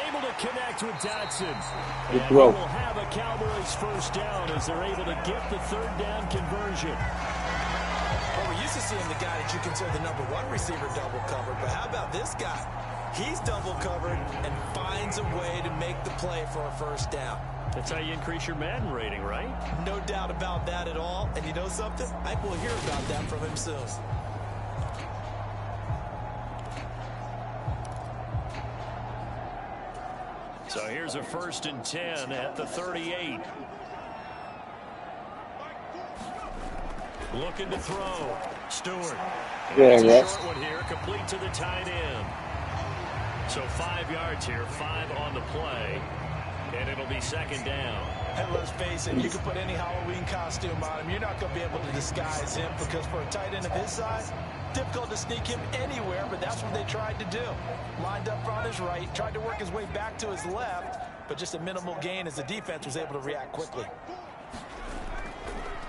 Able to connect with Dotson. Good And throw. we will have a Cowboys first down as they're able to get the third down conversion. Well, we're used to seeing the guy that you consider the number 1 receiver double covered. But how about this guy? He's double covered and finds a way to make the play for a first down. That's how you increase your Madden rating, right? No doubt about that at all. And you know something? I think we'll hear about that from him soon. So here's a 1st and 10 at the 38. Looking to throw. Stewart. Yeah, It's a Rex. short one here, complete to the tight end. So 5 yards here, 5 on the play. And it'll be second down. And let's face it, you can put any Halloween costume on him. You're not going to be able to disguise him because for a tight end of his size, difficult to sneak him anywhere, but that's what they tried to do. Lined up on his right, tried to work his way back to his left, but just a minimal gain as the defense was able to react quickly.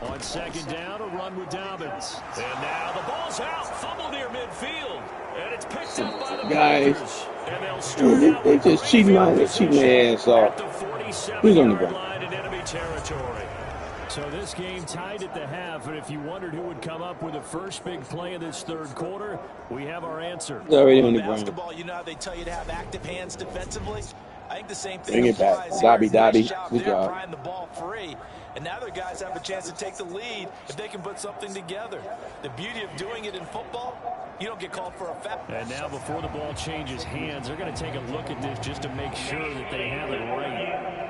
On second down, a run with Dobbins. And now the ball's out. Fumble near midfield. And it's picked up by the Guys, Panthers. And they'll start out they with just cheating their ass at off. the Who's on the 47-yard ground? line in enemy territory. So this game tied at the half, and if you wondered who would come up with the first big play of this third quarter, we have our answer. They're already on the ground. Basketball, you know how they tell you to have active hands defensively? I think the same thing Bring it back. applies Dobby, here. Dobby. Nice job Good there, job. prying the ball free. And now their guys have a chance to take the lead if they can put something together. The beauty of doing it in football, you don't get called for a foul. And now before the ball changes hands, they're going to take a look at this just to make sure that they have it right.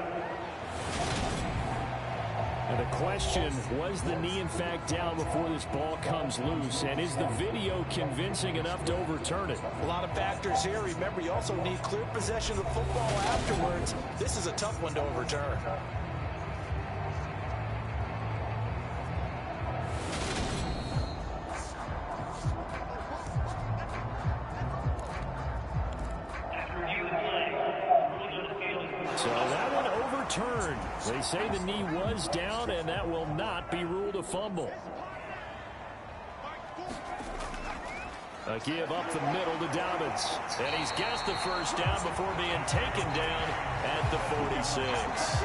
And the question, was the knee in fact down before this ball comes loose? And is the video convincing enough to overturn it? A lot of factors here. Remember, you also need clear possession of the football afterwards. This is a tough one to overturn. So that one overturned. They say the knee was down, and that will not be ruled a fumble. A give up the middle to Dobbins. And he's got the first down before being taken down at the 46.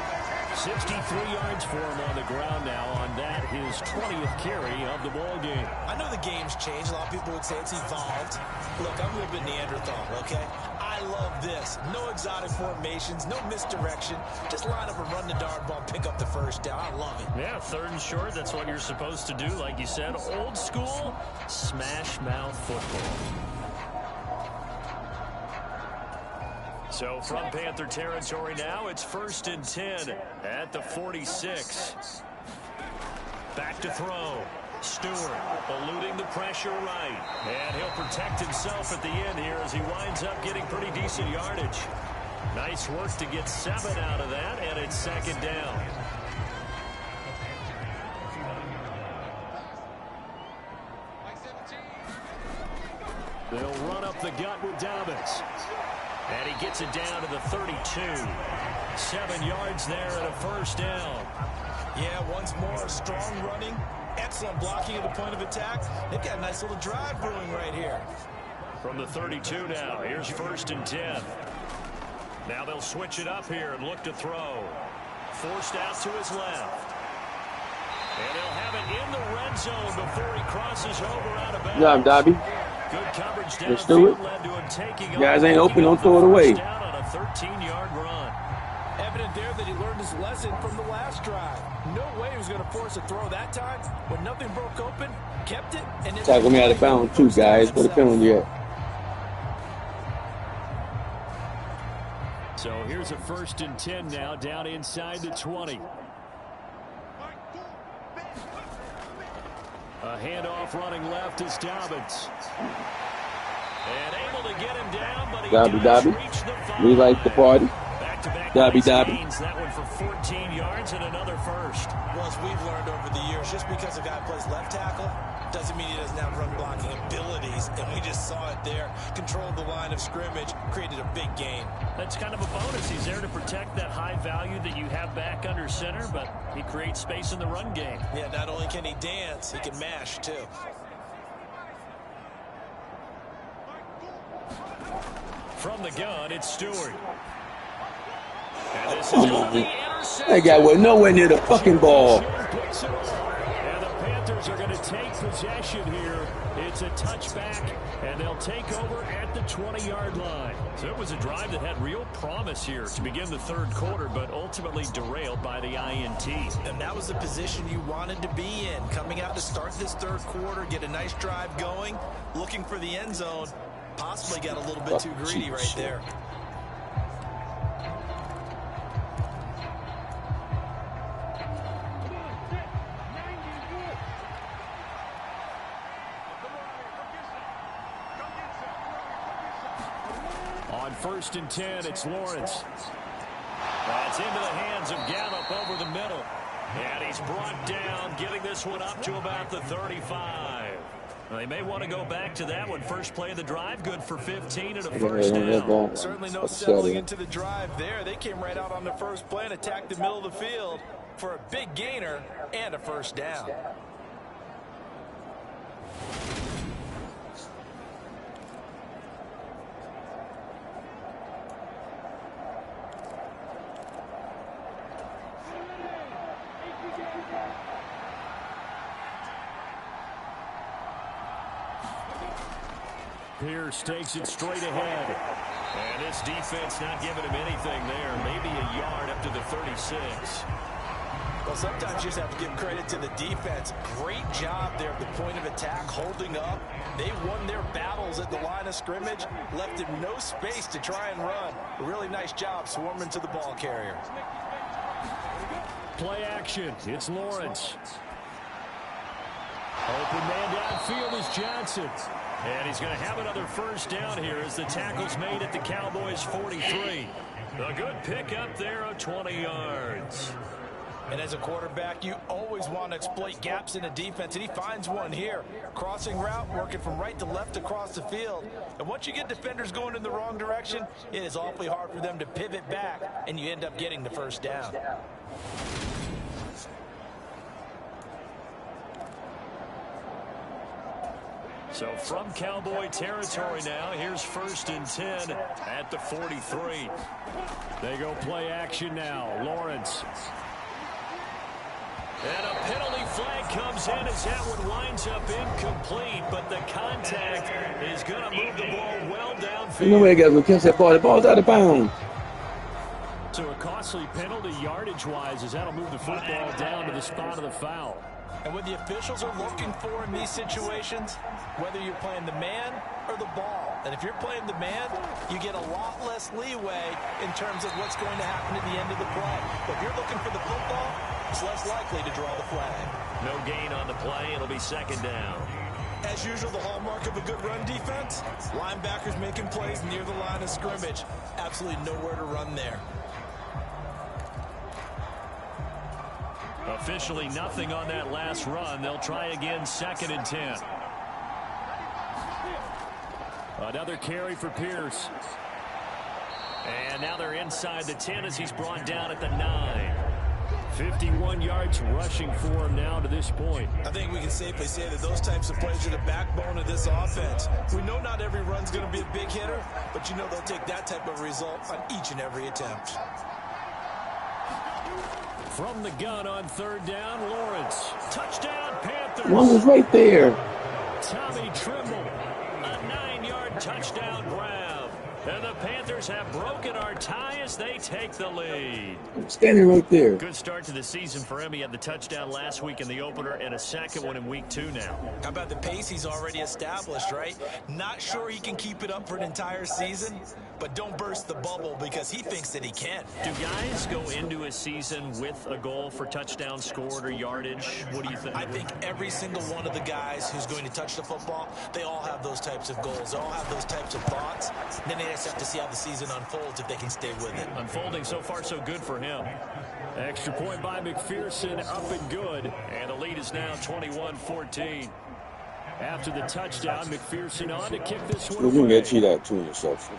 63 yards for him on the ground now on that, his 20th carry of the ball game. I know the game's changed. A lot of people would say it's evolved. Look, I'm a little bit Neanderthal, okay? I love this. No exotic formations, no misdirection. Just line up and run the dart ball, pick up the first down. I love it. Yeah, 3rd and short, that's what you're supposed to do. Like you said, old school, smash mouth football. So from Panther territory now, it's 1st and 10 at the 46. Back to throw. Stewart eluding the pressure right. And he'll protect himself at the end here as he winds up getting pretty decent yardage. Nice work to get 7 out of that, and it's second down. They'll run up the gut with Dobbins. And he gets it down to the 32. 7 yards there and a first down. Yeah, once more, strong running, excellent blocking at the point of attack. They've got a nice little drive brewing right here. From the 32 now, here's 1st and 10. Now they'll switch it up here and look to throw. Forced out to his left. And they'll have it in the red zone before he crosses over out of bounds. Yeah, I'm Dobby. Good coverage Let's do it. downfield led to him taking Guys off, ain't open, picking don't up throw it the away. first down on a 13-yard run. Evident there that he learned his lesson from the last drive. No way he was going to force a throw that time. When nothing broke open, kept it, and then tackle me out of bounds too, guys. What a penalty at? So here's a 1st and 10 now, down inside the 20. A handoff running left is Dobbins. And able to get him down, but he does reach the 5. We like the party. Back-to-back Dobby. gains, that one for 14 yards and another first. Well, as we've learned over the years, just because a guy plays left tackle doesn't mean he doesn't have run blocking abilities, and we just saw it there. Controlled the line of scrimmage, created a big gain. That's kind of a bonus. He's there to protect that high value that you have back under center, but he creates space in the run game. Yeah, not only can he dance, he can mash too. From the gun, it's Stewart. And this is going to be intercepted. That guy was nowhere near the fucking ball. And the Panthers are going to take possession here. It's a touchback, and they'll take over at the 20-yard line. So it was a drive that had real promise here to begin the third quarter, but ultimately derailed by the INT. And that was the position you wanted to be in. Coming out to start this third quarter, get a nice drive going, looking for the end zone. Possibly got a little bit too greedy right there. On 1st and 10, it's Lawrence. That's into the hands of Gallup over the middle. And he's brought down, getting this one up to about the 35. Well, they may want to go back to that one. First play of the drive, good for 15 and a first down. Certainly no settling into the drive there. They came right out on the first play and attacked the middle of the field for a big gainer and a first down. Pierce takes it straight ahead. And this defense not giving him anything there. Maybe a yard up to the 36. Well, sometimes you just have to give credit to the defense. Great job there at the point of attack, holding up. They won their battles at the line of scrimmage, left him no space to try and run. A really nice job swarming to the ball carrier. Play action. It's Lawrence. Open man downfield is Johnson. And he's going to have another first down here as the tackle's made at the Cowboys' 43. A good pickup there of 20 yards. And as a quarterback, you always want to exploit gaps in a defense, and he finds one here. Crossing route, working from right to left across the field. And once you get defenders going in the wrong direction, it is awfully hard for them to pivot back, and you end up getting the first down. So from Cowboy territory now, here's 1st and 10 at the 43. They go play action now. Lawrence. And a penalty flag comes in as that one winds up incomplete, but the contact is going to move the ball well downfield. You know where guys will catch that ball. The ball's out of bounds. So a costly penalty yardage-wise as that'll move the football down to the spot of the foul. And what the officials are looking for in these situations, whether you're playing the man or the ball. And if you're playing the man, you get a lot less leeway in terms of what's going to happen at the end of the play. But if you're looking for the football, it's less likely to draw the flag. No gain on the play. It'll be 2nd down. As usual, the hallmark of a good run defense, linebackers making plays near the line of scrimmage. Absolutely nowhere to run there. Officially nothing on that last run. They'll try again, 2nd and 10. Another carry for Pierce. And now they're inside the 10 as he's brought down at the 9. 51 yards rushing for him now to this point. I think we can safely say that those types of plays are the backbone of this offense. We know not every run's going to be a big hitter, but you know they'll take that type of result on each and every attempt. From the gun on 3rd down, Lawrence. Touchdown, Panthers. One was right there. Tommy Trimble. A 9-yard touchdown grab. And the Panthers have broken our tie as they take the lead. I'm standing right there. Good start to the season for him. He had the touchdown last week in the opener and a second one in week 2 now. How about the pace he's already established, right? Not sure he can keep it up for an entire season, but don't burst the bubble because he thinks that he can. Do guys go into a season with a goal for touchdown scored or yardage? What do you think? I think every single one of the guys who's going to touch the football, they all have those types of goals. They all have those types of thoughts. Then they just have to see how the season unfolds if they can stay with it. Unfolding so far so good for him. Extra point by McPherson, up and good. And the lead is now 21-14. After the touchdown, McPherson on to kick this one We're going to away. get you that 2 interceptions.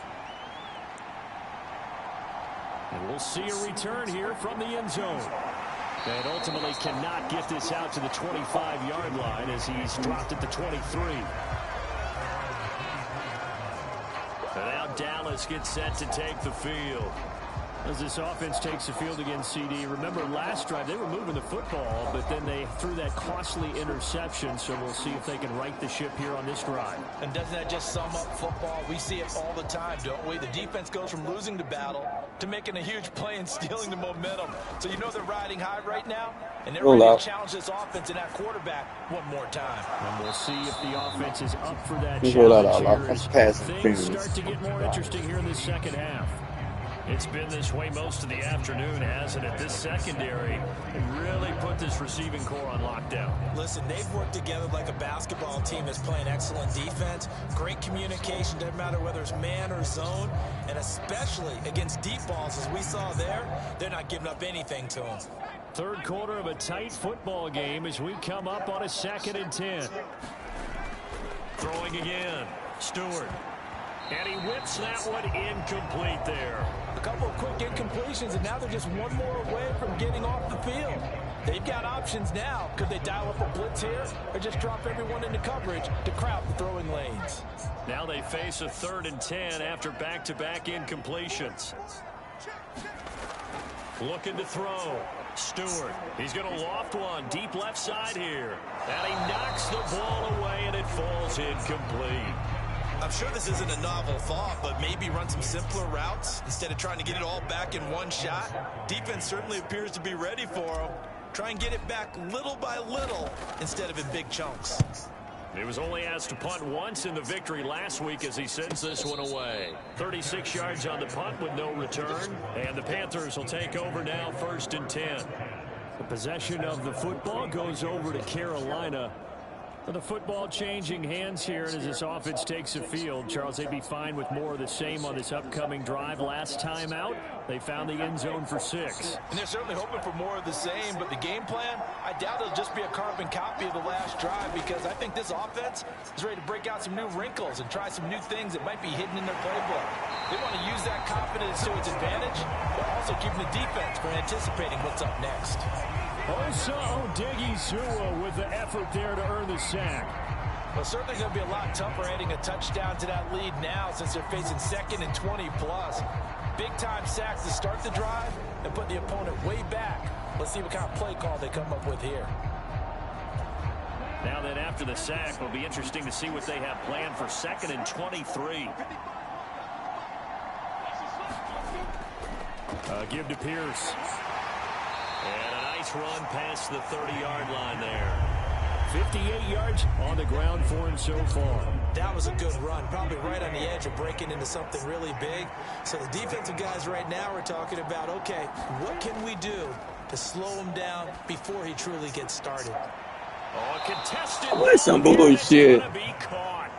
And we'll see a return here from the end zone. And ultimately cannot get this out to the 25-yard line as he's dropped at the 23. And now Dallas gets set to take the field. As this offense takes the field against CD, remember last drive they were moving the football, but then they threw that costly interception, so we'll see if they can right the ship here on this drive. And doesn't that just sum up football? We see it all the time, don't we? The defense goes from losing the battle to making a huge play and stealing the momentum. So you know they're riding high right now, and they're ready to challenge this offense and that quarterback one more time. And we'll see if the offense is up for that challenge here as things start to get more interesting here in the second half. It's been this way most of the afternoon, hasn't it? This secondary really put this receiving core on lockdown. Listen, they've worked together like a basketball team that's playing excellent defense. Great communication, doesn't matter whether it's man or zone. And especially against deep balls, as we saw there, they're not giving up anything to them. Third quarter of a tight football game as we come up on a 2nd and 10. Throwing again, Stewart. And he whips that one incomplete there. A couple of quick incompletions, and now they're just one more away from getting off the field. They've got options now. Could they dial up a blitz here or just drop everyone into coverage to crowd the throwing lanes? Now they face a 3rd and 10 after back-to-back incompletions. Looking to throw. Stewart. He's going to loft one deep left side here. And he knocks the ball away, and it falls incomplete. I'm sure this isn't a novel thought, but maybe run some simpler routes instead of trying to get it all back in one shot. Defense certainly appears to be ready for him. Try and get it back little by little instead of in big chunks. He was only asked to punt once in the victory last week as he sends this one away. 36 yards on the punt with no return. And the Panthers will take over now, 1st and 10. The possession of the football goes over to Carolina. The football changing hands here as this offense takes the field. Charles, they'd be fine with more of the same on this upcoming drive. Last time out, they found the end zone for 6. And they're certainly hoping for more of the same, but the game plan, I doubt it'll just be a carbon copy of the last drive because I think this offense is ready to break out some new wrinkles and try some new things that might be hidden in their playbook. They want to use that confidence to its advantage, but also keeping the defense from anticipating what's up next. Osa Odighizuwa with the effort there to earn the sack. Well, certainly going to be a lot tougher adding a touchdown to that lead now since they're facing 2nd and 20+. Big-time sacks to start the drive and put the opponent way back. Let's see what kind of play call they come up with here. Now then, after the sack, it'll be interesting to see what they have planned for 2nd and 23. Give to Pierce. And a nice run past the 30-yard line there. 58 yards on the ground for him so far. That was a good run, probably right on the edge of breaking into something really big. So the defensive guys right now are talking about, okay, what can we do to slow him down before he truly gets started? Oh, contested. That's some bullshit. Gonna be caught.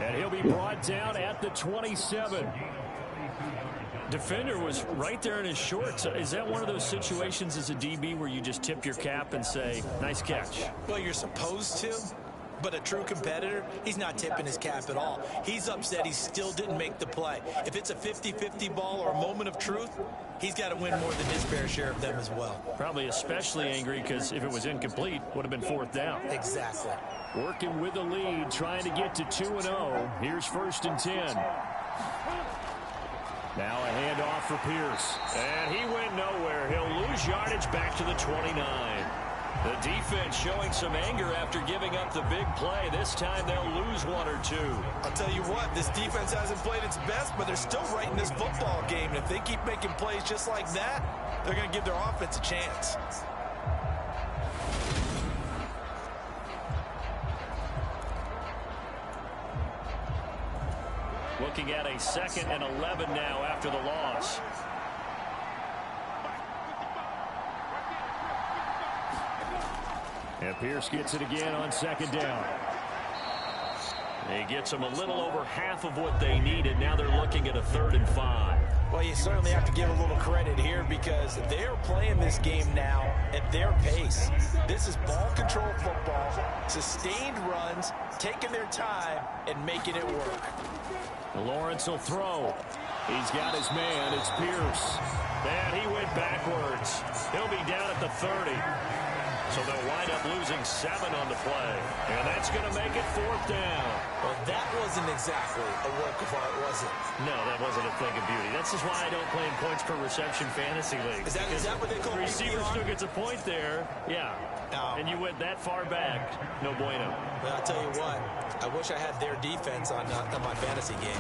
And he'll be brought down at the 27. Defender was right there in his shorts. Is that one of those situations as a DB where you just tip your cap and say, nice catch? Well, you're supposed to, but a true competitor, he's not tipping his cap at all. He's upset he still didn't make the play. If it's a 50-50 ball or a moment of truth, he's got to win more than his fair share of them as well. Probably especially angry because if it was incomplete, would have been 4th down. Exactly. Working with the lead, trying to get to 2-0. Here's 1st and 10. Now a handoff for Pierce. And he went nowhere. He'll lose yardage back to the 29. The defense showing some anger after giving up the big play. This time they'll lose one or two. I'll tell you what, this defense hasn't played its best, but they're still right in this football game. And if they keep making plays just like that, they're going to give their offense a chance. Looking at a 2nd and 11 now after the loss. And Pierce gets it again on 2nd down. He gets them a little over half of what they needed. Now they're looking at a 3rd and 5. Well, you certainly have to give a little credit here because they're playing this game now at their pace. This is ball control football, sustained runs, taking their time, and making it work. Lawrence will throw. He's got his man. It's Pierce. And he went backwards. He'll be down at the 30. So they'll wind up losing 7 on the play. And that's going to make it 4th down. Well, that wasn't exactly a work of art, was it? No, that wasn't a thing of beauty. That's just why I don't play in points per reception fantasy leagues. Is that what they call the receiver PPR? still gets a point there. Yeah. No. And you went that far back. No bueno. But I'll tell you what, I wish I had their defense on my fantasy game.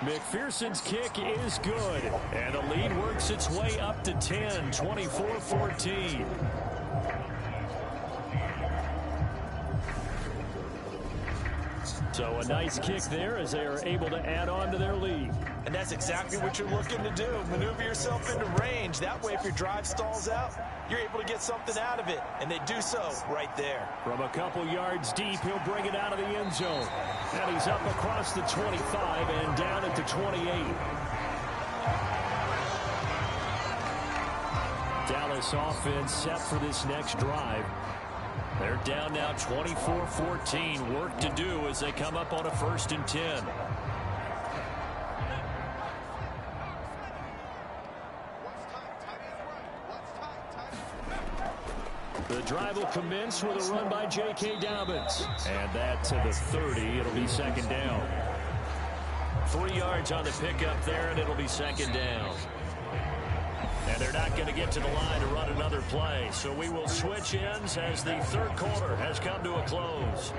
McPherson's kick is good. And the lead works its way up to 10, 24-14. So a nice kick there as they are able to add on to their lead. And that's exactly what you're looking to do. Maneuver yourself into range. That way, if your drive stalls out, you're able to get something out of it. And they do so right there. From a couple yards deep, he'll bring it out of the end zone. And he's up across the 25 and down at the 28. Dallas offense set for this next drive. They're down now 24-14. Work to do as they come up on a 1st and 10. The drive will commence with a run by J.K. Dobbins. And that to the 30. It'll be 2nd down. 3 yards on the pickup there, and it'll be 2nd down. And they're not going to get to the line to run another play. So we will switch ends as the 3rd quarter has come to a close.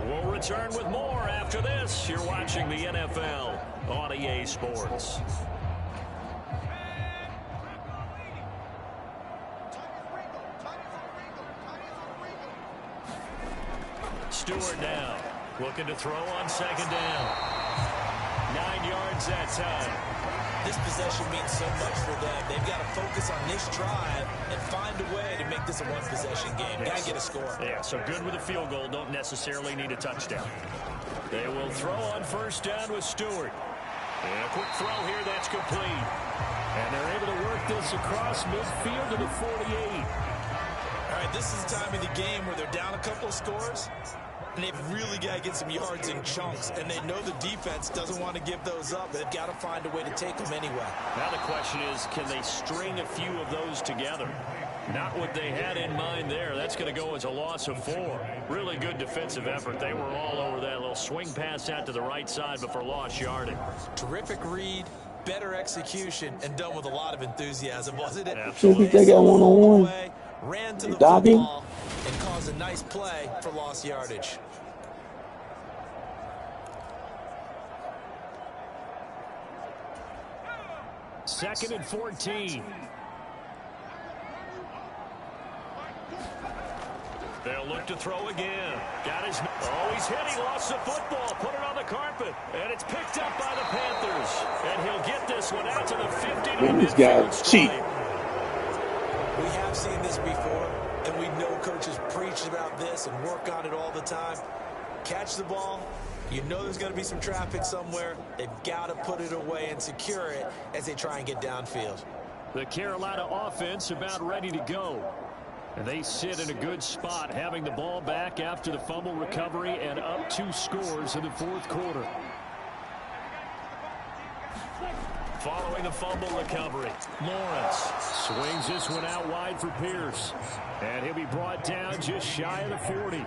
We'll return with more after this. You're watching the NFL on EA Sports. Stewart now looking to throw on 2nd down. 9 yards that time. This possession means so much for them. They've got to focus on this drive and find a way to make this a one-possession game. Got to get a score. Yeah, so good with a field goal. Don't necessarily need a touchdown. They will throw on 1st down with Stewart. And a quick throw here that's complete. And they're able to work this across midfield to the 48. All right, this is the time of the game where they're down a couple of scores. And they've really got to get some yards in chunks. And they know the defense doesn't want to give those up. They've got to find a way to take them anyway. Now the question is, can they string a few of those together? Not what they had in mind there. That's going to go as a loss of 4. Really good defensive effort. They were all over that little swing pass out to the right side before lost yardage. Terrific read, better execution, and done with a lot of enthusiasm, wasn't it? Absolutely. They got one-on-one. Ran to the Dobby football and caused a nice play for lost yardage. Second and 14. They'll look to throw again. Got his... Oh, he's hit. He lost the football. Put it on the carpet. And it's picked up by the Panthers. And he'll get this one out to the 50. Man, this guy's cheap. We have seen this before, and we know coaches preach about this and work on it all the time. Catch the ball. You know there's going to be some traffic somewhere. They've got to put it away and secure it as they try and get downfield. The Carolina offense about ready to go. And they sit in a good spot, having the ball back after the fumble recovery and up 2 scores in the 4th quarter. Following the fumble recovery, Lawrence swings this one out wide for Pierce. And he'll be brought down just shy of the 40.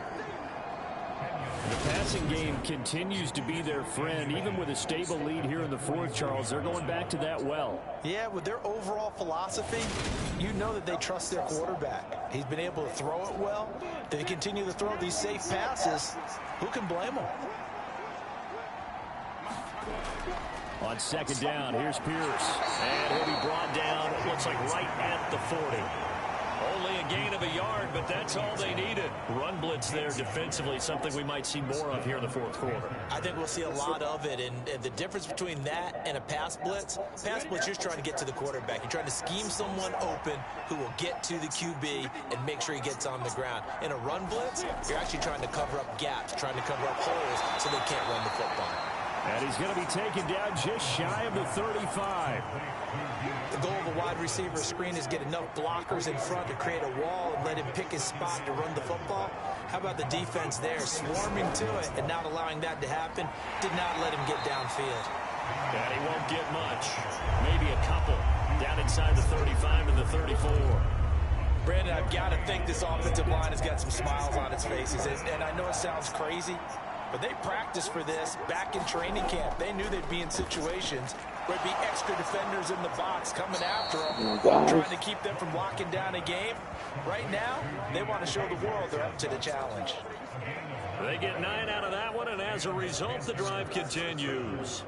The passing game continues to be their friend. Even with a stable lead here in the fourth, Charles, they're going back to that well. Yeah, with their overall philosophy, you know that they trust their quarterback. He's been able to throw it well. They continue to throw these safe passes. Who can blame them? On second down, here's Pierce. And he'll be brought down, it looks like right at the 40. Only a gain of a yard, but that's all they needed. Run blitz there defensively, something we might see more of here in the fourth quarter. I think we'll see a lot of it, and the difference between that and a pass blitz, you're just trying to get to the quarterback. You're trying to scheme someone open who will get to the QB and make sure he gets on the ground. In a run blitz, you're actually trying to cover up gaps, trying to cover up holes so they can't run the football. And he's going to be taken down just shy of the 35. The goal of a wide receiver screen is get enough blockers in front to create a wall and let him pick his spot to run the football. How about the defense there, swarming to it and not allowing that to happen? Did not let him get downfield. And he won't get much. Maybe a couple. Down inside the 35 to the 34. Brandon, I've got to think this offensive line has got some smiles on its faces. And I know it sounds crazy, but they practiced for this back in training camp. They knew they'd be in situations where there'd be extra defenders in the box coming after them, trying to keep them from locking down a game. Right now, they want to show the world they're up to the challenge. They get 9 out of that one, and as a result, the drive continues.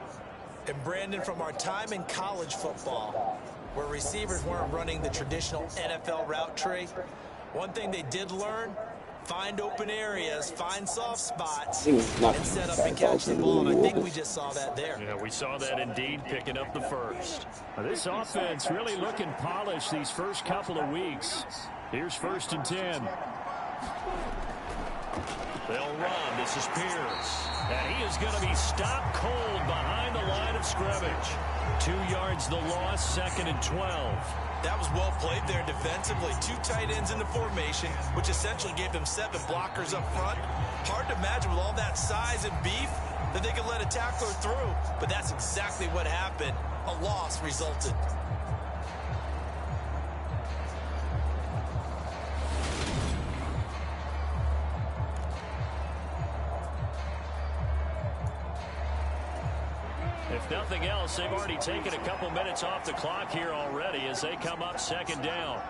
And Brandon, from our time in college football, where receivers weren't running the traditional NFL route tree, one thing they did learn: find open areas, find soft spots, and set up and catch the ball. And I think we just saw that there. Yeah, we saw that indeed, picking up the first. Now, this offense really looking polished these first couple of weeks. Here's 1st and 10. They'll run. This is Pierce. And he is going to be stopped cold behind the line of scrimmage. 2 yards the loss, 2nd and 12. That was well played there defensively. 2 tight ends in the formation, which essentially gave them 7 blockers up front. Hard to imagine with all that size and beef that they could let a tackler through, but that's exactly what happened. A loss resulted. If nothing else, they've already taken a couple minutes off the clock here already as they come up 2nd down.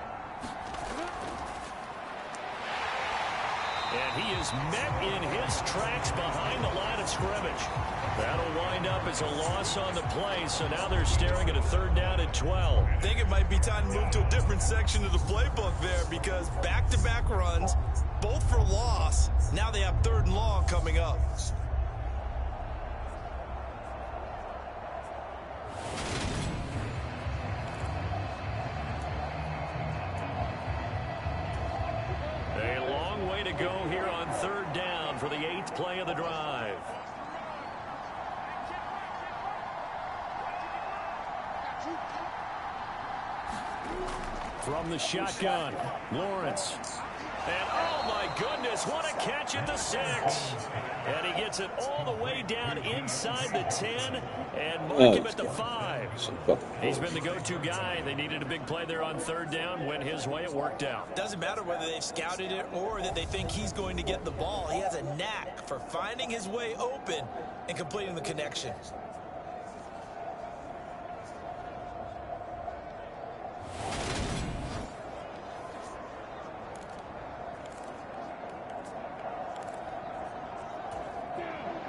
And he is met in his tracks behind the line of scrimmage. That'll wind up as a loss on the play, so now they're staring at a 3rd down and 12. I think it might be time to move to a different section of the playbook there, because back-to-back runs, both for loss. Now they have 3rd and long coming up. A long way to go here on 3rd down for the 8th play of the drive. From the shotgun, Lawrence. And oh my goodness, what a catch at the 6. And he gets it all the way down inside the 10 and mark him at the 5. He's been the go-to guy. They needed a big play there on 3rd down. Went his way, it worked out. Doesn't matter whether they've scouted it or that they think he's going to get the ball. He has a knack for finding his way open and completing the connection.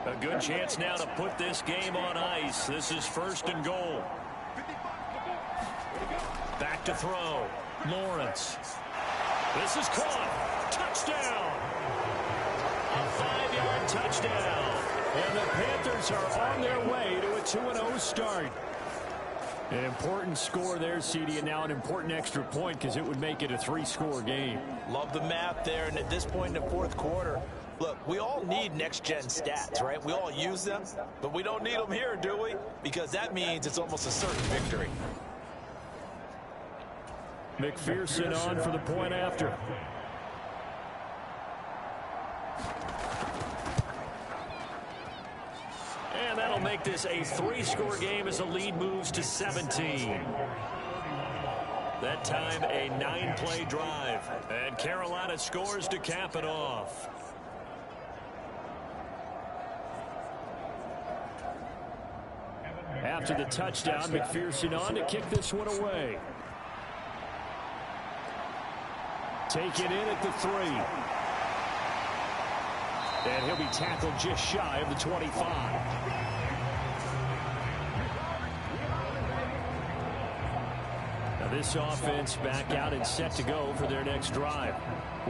A good chance now to put this game on ice. This is 1st and goal. Back to throw. Lawrence. This is caught. Touchdown. A 5-yard touchdown. And the Panthers are on their way to a 2-0 start. An important score there, CD, and now an important extra point because it would make it a 3-score game. Love the math there, and at this point in the 4th quarter, look, we all need next-gen stats, right? We all use them, but we don't need them here, do we? Because that means it's almost a certain victory. McPherson on for the point after. And that'll make this a 3-score game as the lead moves to 17. That time, a 9-play drive. And Carolina scores to cap it off. after the touchdown. McPherson on to kick this one away. Take it in at the 3. And he'll be tackled just shy of the 25. This offense back out and set to go for their next drive.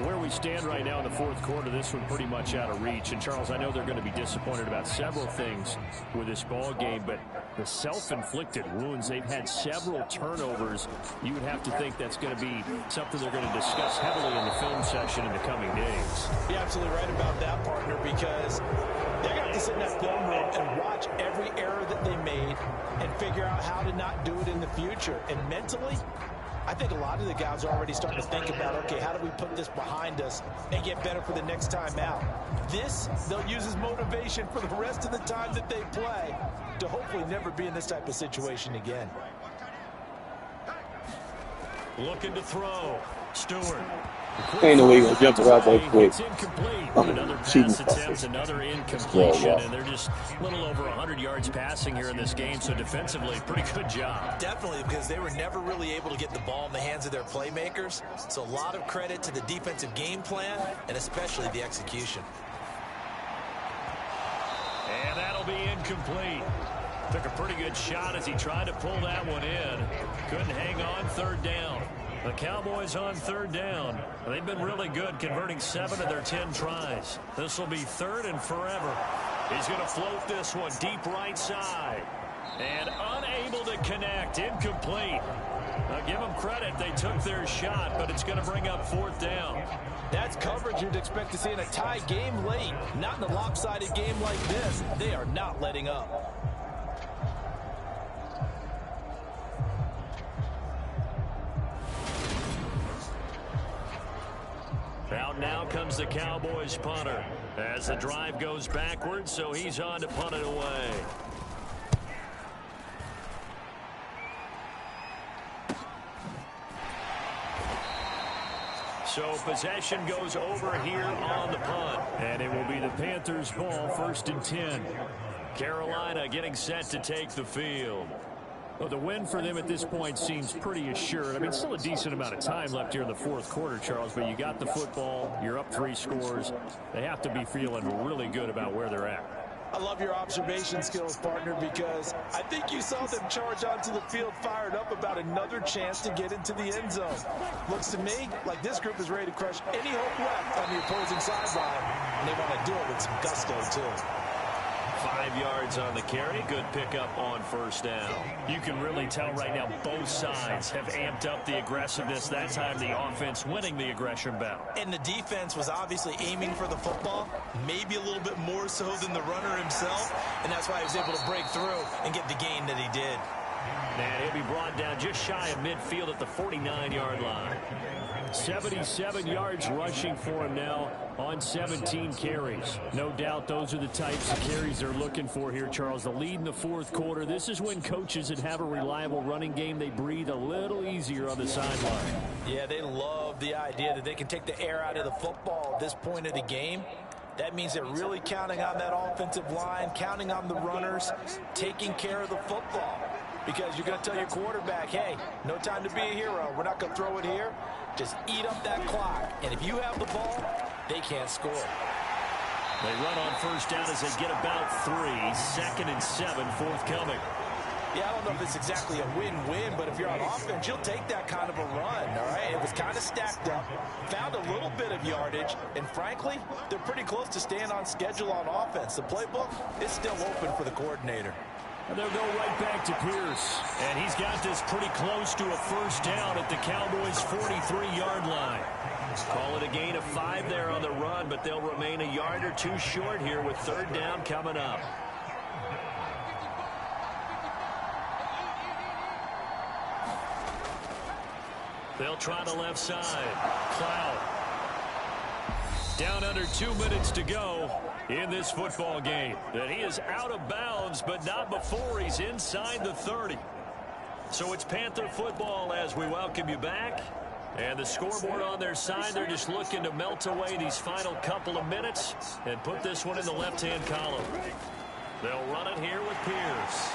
Where we stand right now in the fourth quarter, this one pretty much out of reach. And, Charles, I know they're going to be disappointed about several things with this ball game, but the self-inflicted wounds, they've had several turnovers. You would have to think that's going to be something they're going to discuss heavily in the film session in the coming days. You're absolutely right about that, partner, because they're going to have to sit in that film room and watch every error that they made and figure out how to not do it in the future. And mentally, I think a lot of the guys are already starting to think about, okay, how do we put this behind us and get better for the next time out? This, they'll use as motivation for the rest of the time that they play to hopefully never be in this type of situation again. Looking to throw. Stewart. Ain't no way you're going to jump around that quick. It's incomplete. Another pass attempt, another incompletion, and they're just a little over 100 yards passing here in this game, so defensively, pretty good job. Definitely, because they were never really able to get the ball in the hands of their playmakers, so a lot of credit to the defensive game plan, and especially the execution. And that'll be incomplete. Took a pretty good shot as he tried to pull that one in. Couldn't hang on, third down. The Cowboys on third down. They've been really good, converting 7 of their 10 tries. This will be third and forever. He's going to float this one deep right side. And unable to connect. Incomplete. Now give them credit. They took their shot, but it's going to bring up fourth down. That's coverage you'd expect to see in a tie game late. Not in a lopsided game like this. They are not letting up. Out now comes the Cowboys punter as the drive goes backwards, so he's on to punt it away. So possession goes over here on the punt, and it will be the Panthers' ball, 1st and 10. Carolina getting set to take the field. Well, the win for them at this point seems pretty assured. I mean, still a decent amount of time left here in the fourth quarter, Charles, but you got the football, you're up 3 scores. They have to be feeling really good about where they're at. I love your observation skills, partner, because I think you saw them charge onto the field fired up about another chance to get into the end zone. Looks to me like this group is ready to crush any hope left on the opposing sideline, and they want to do it with some gusto, too. 5 yards on the carry. Good pickup on first down. You can really tell right now both sides have amped up the aggressiveness. That time the offense winning the aggression battle. And the defense was obviously aiming for the football, maybe a little bit more so than the runner himself, and that's why he was able to break through and get the gain that he did. And he'll be brought down just shy of midfield at the 49-yard line. 77 yards rushing for him now on 17 carries. No doubt those are the types of carries they're looking for here, Charles. The lead in the fourth quarter. This is when coaches that have a reliable running game, they breathe a little easier on the sideline. Yeah, they love the idea that they can take the air out of the football at this point of the game. That means they're really counting on that offensive line, counting on the runners, taking care of the football. Because you're going to tell your quarterback, hey, no time to be a hero. We're not going to throw it here. Just eat up that clock. And if you have the ball, they can't score. They run on first down as they get about 3. 2nd and 7 forthcoming. Yeah, I don't know if it's exactly a win-win, but if you're on offense, you'll take that kind of a run, all right? It was kind of stacked up, found a little bit of yardage, and frankly, they're pretty close to staying on schedule on offense. The playbook is still open for the coordinator. And they'll go right back to Pierce. And he's got this pretty close to a first down at the Cowboys' 43-yard line. Call it a gain of 5 there on the run, but they'll remain a yard or 2 short here with third down coming up. They'll try the left side. Cloud. Down under 2 minutes to go in this football game. And he is out of bounds, but not before he's inside the 30. So it's Panther football as we welcome you back. And the scoreboard on their side, they're just looking to melt away these final couple of minutes and put this one in the left-hand column. They'll run it here with Pierce.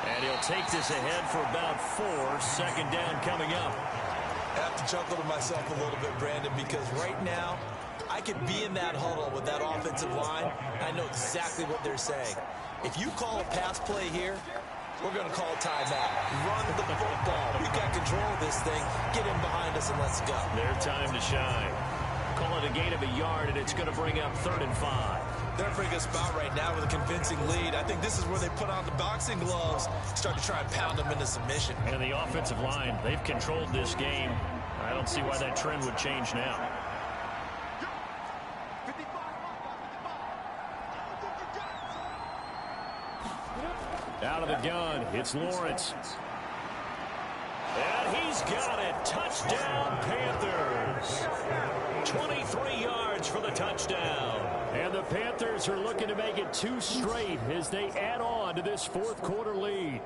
And he'll take this ahead for about 4. Second down coming up. I have to chuckle to myself a little bit, Brandon, because right now I could be in that huddle with that offensive line. I know exactly what they're saying. If you call a pass play here, we're going to call a timeout. Run the football. We've got control of this thing. Get in behind us and let's go. Their time to shine. Call it a gain of a yard, and it's going to bring up 3rd and 5. They're in a pretty good spot right now with a convincing lead. I think this is where they put on the boxing gloves, start to try and pound them into submission. And the offensive line, they've controlled this game. I don't see why that trend would change now. Out of the gun, it's Lawrence. And he's got it. Touchdown, Panthers. 23 yards for the touchdown. And the Panthers are looking to make it 2 straight as they add on to this 4th quarter lead.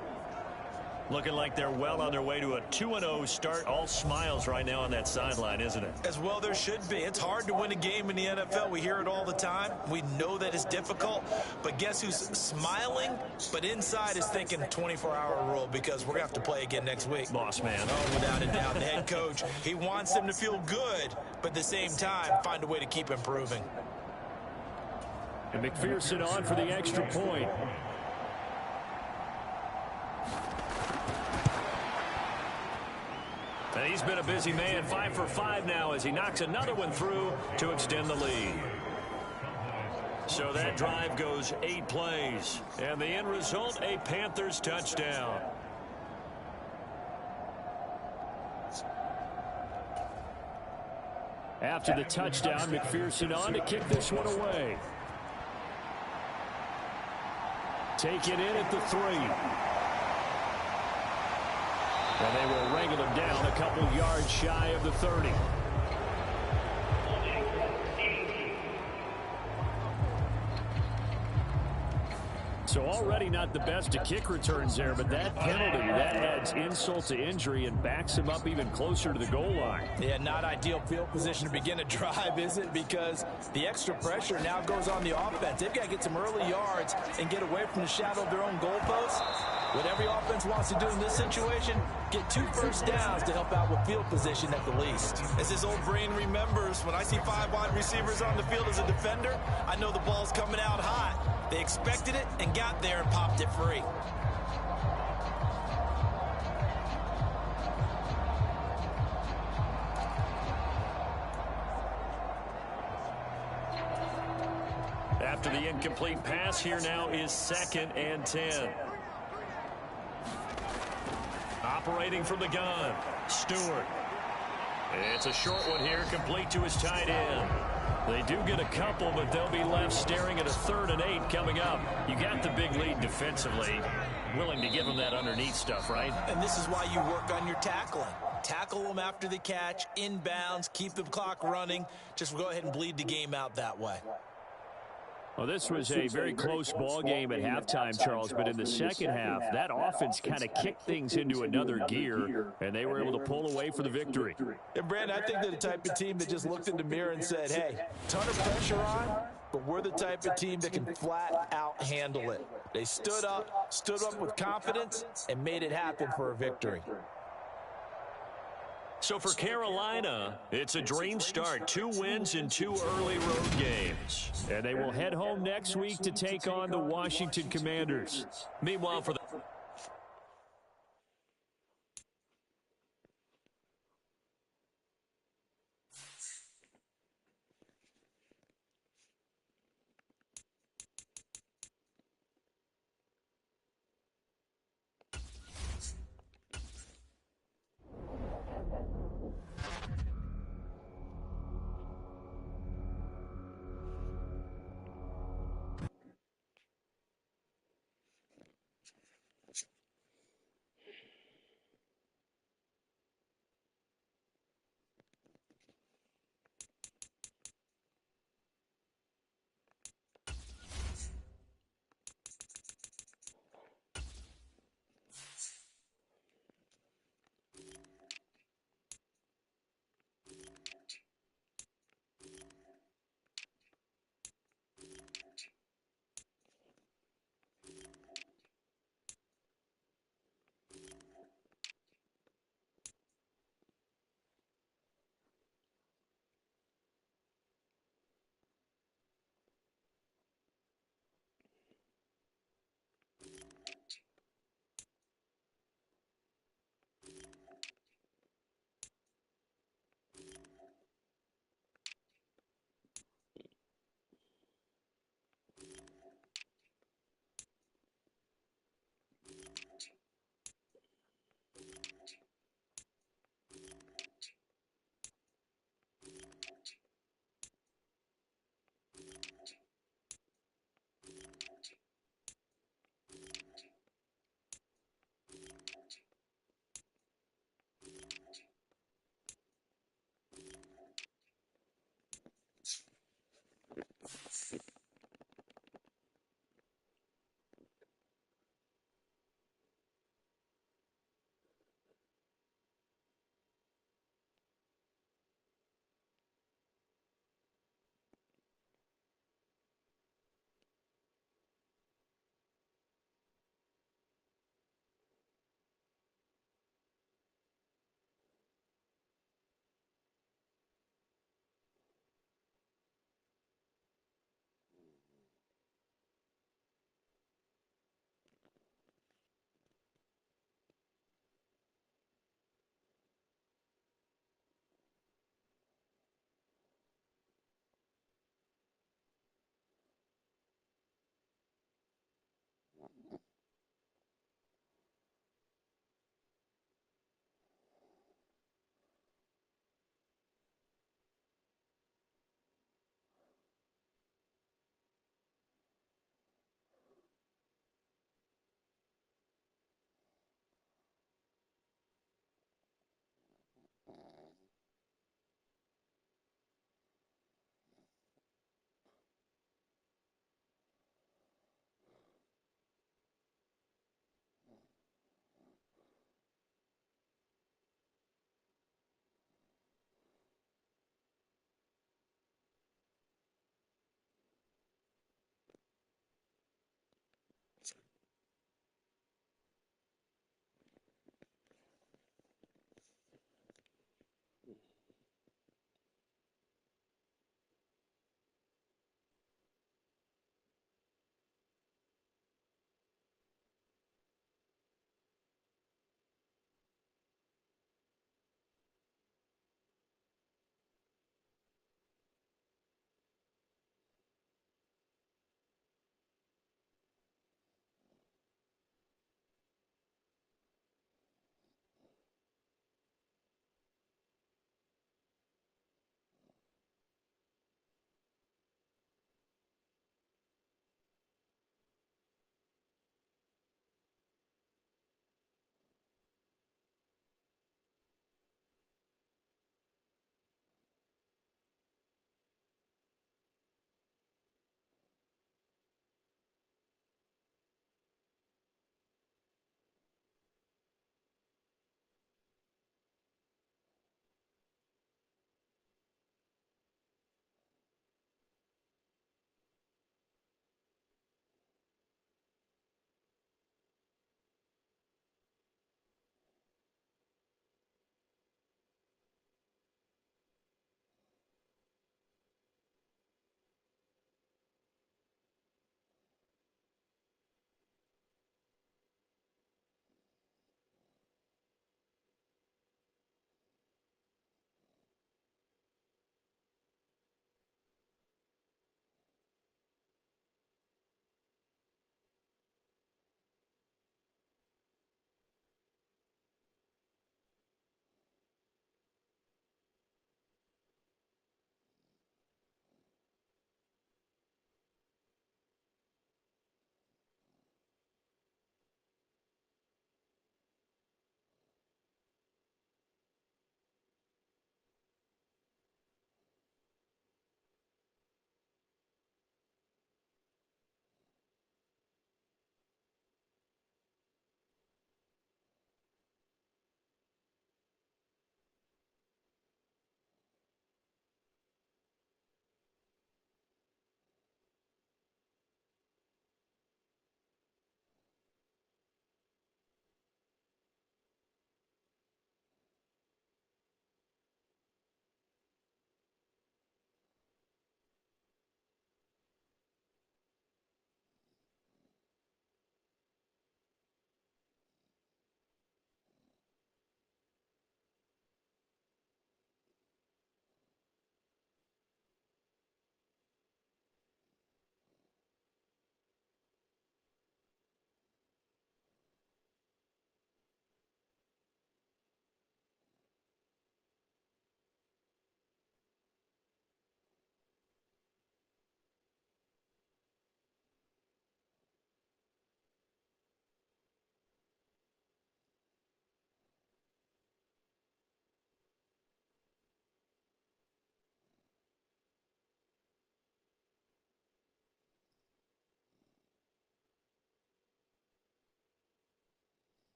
Looking like they're well on their way to a 2-0 start. All smiles right now on that sideline, isn't it? As well there should be. It's hard to win a game in the NFL. We hear it all the time. We know that it's difficult. But guess who's smiling? But inside is thinking 24-hour rule because we're going to have to play again next week. Boss man. Oh, without a doubt. The head coach, he wants them to feel good, but at the same time, find a way to keep improving. And McPherson on for the extra point. And he's been a busy man, 5 for 5 now as he knocks another one through to extend the lead. So that drive goes 8 plays. And the end result, a Panthers touchdown. After the touchdown, McPherson on to kick this one away. Take it in at the 3. And they will wrangle him down a couple yards shy of the 30. So already not the best to kick returns there, but that penalty, that adds insult to injury and backs him up even closer to the goal line. Yeah, not ideal field position to begin a drive, is it? Because the extra pressure now goes on the offense. They've got to get some early yards and get away from the shadow of their own goalposts. What every offense wants to do in this situation, get 2 first downs to help out with field position at the least. As his old brain remembers, when I see 5 wide receivers on the field as a defender, I know the ball's coming out hot. They expected it and got there and popped it free. After the incomplete pass, here now is 2nd and 10. Operating from the gun, Stewart. It's a short one here, complete to his tight end. They do get a couple, but they'll be left staring at a 3rd and 8 coming up. You got the big lead defensively. Willing to give them that underneath stuff, right? And this is why you work on your tackling. Tackle them after the catch, inbounds, keep the clock running. Just go ahead and bleed the game out that way. Well, this was a very close ball game at halftime, Charles, but in the second half, that offense kind of kicked things into another gear, and they were able to pull away for the victory. And, Brandon, I think they're the type of team that just looked in the mirror and said, hey, ton of pressure on, but we're the type of team that can flat out handle it. They stood up with confidence, and made it happen for a victory. So for Carolina, it's a dream start. 2 wins in 2 early road games. And they will head home next week to take on the Washington Commanders. Meanwhile, for the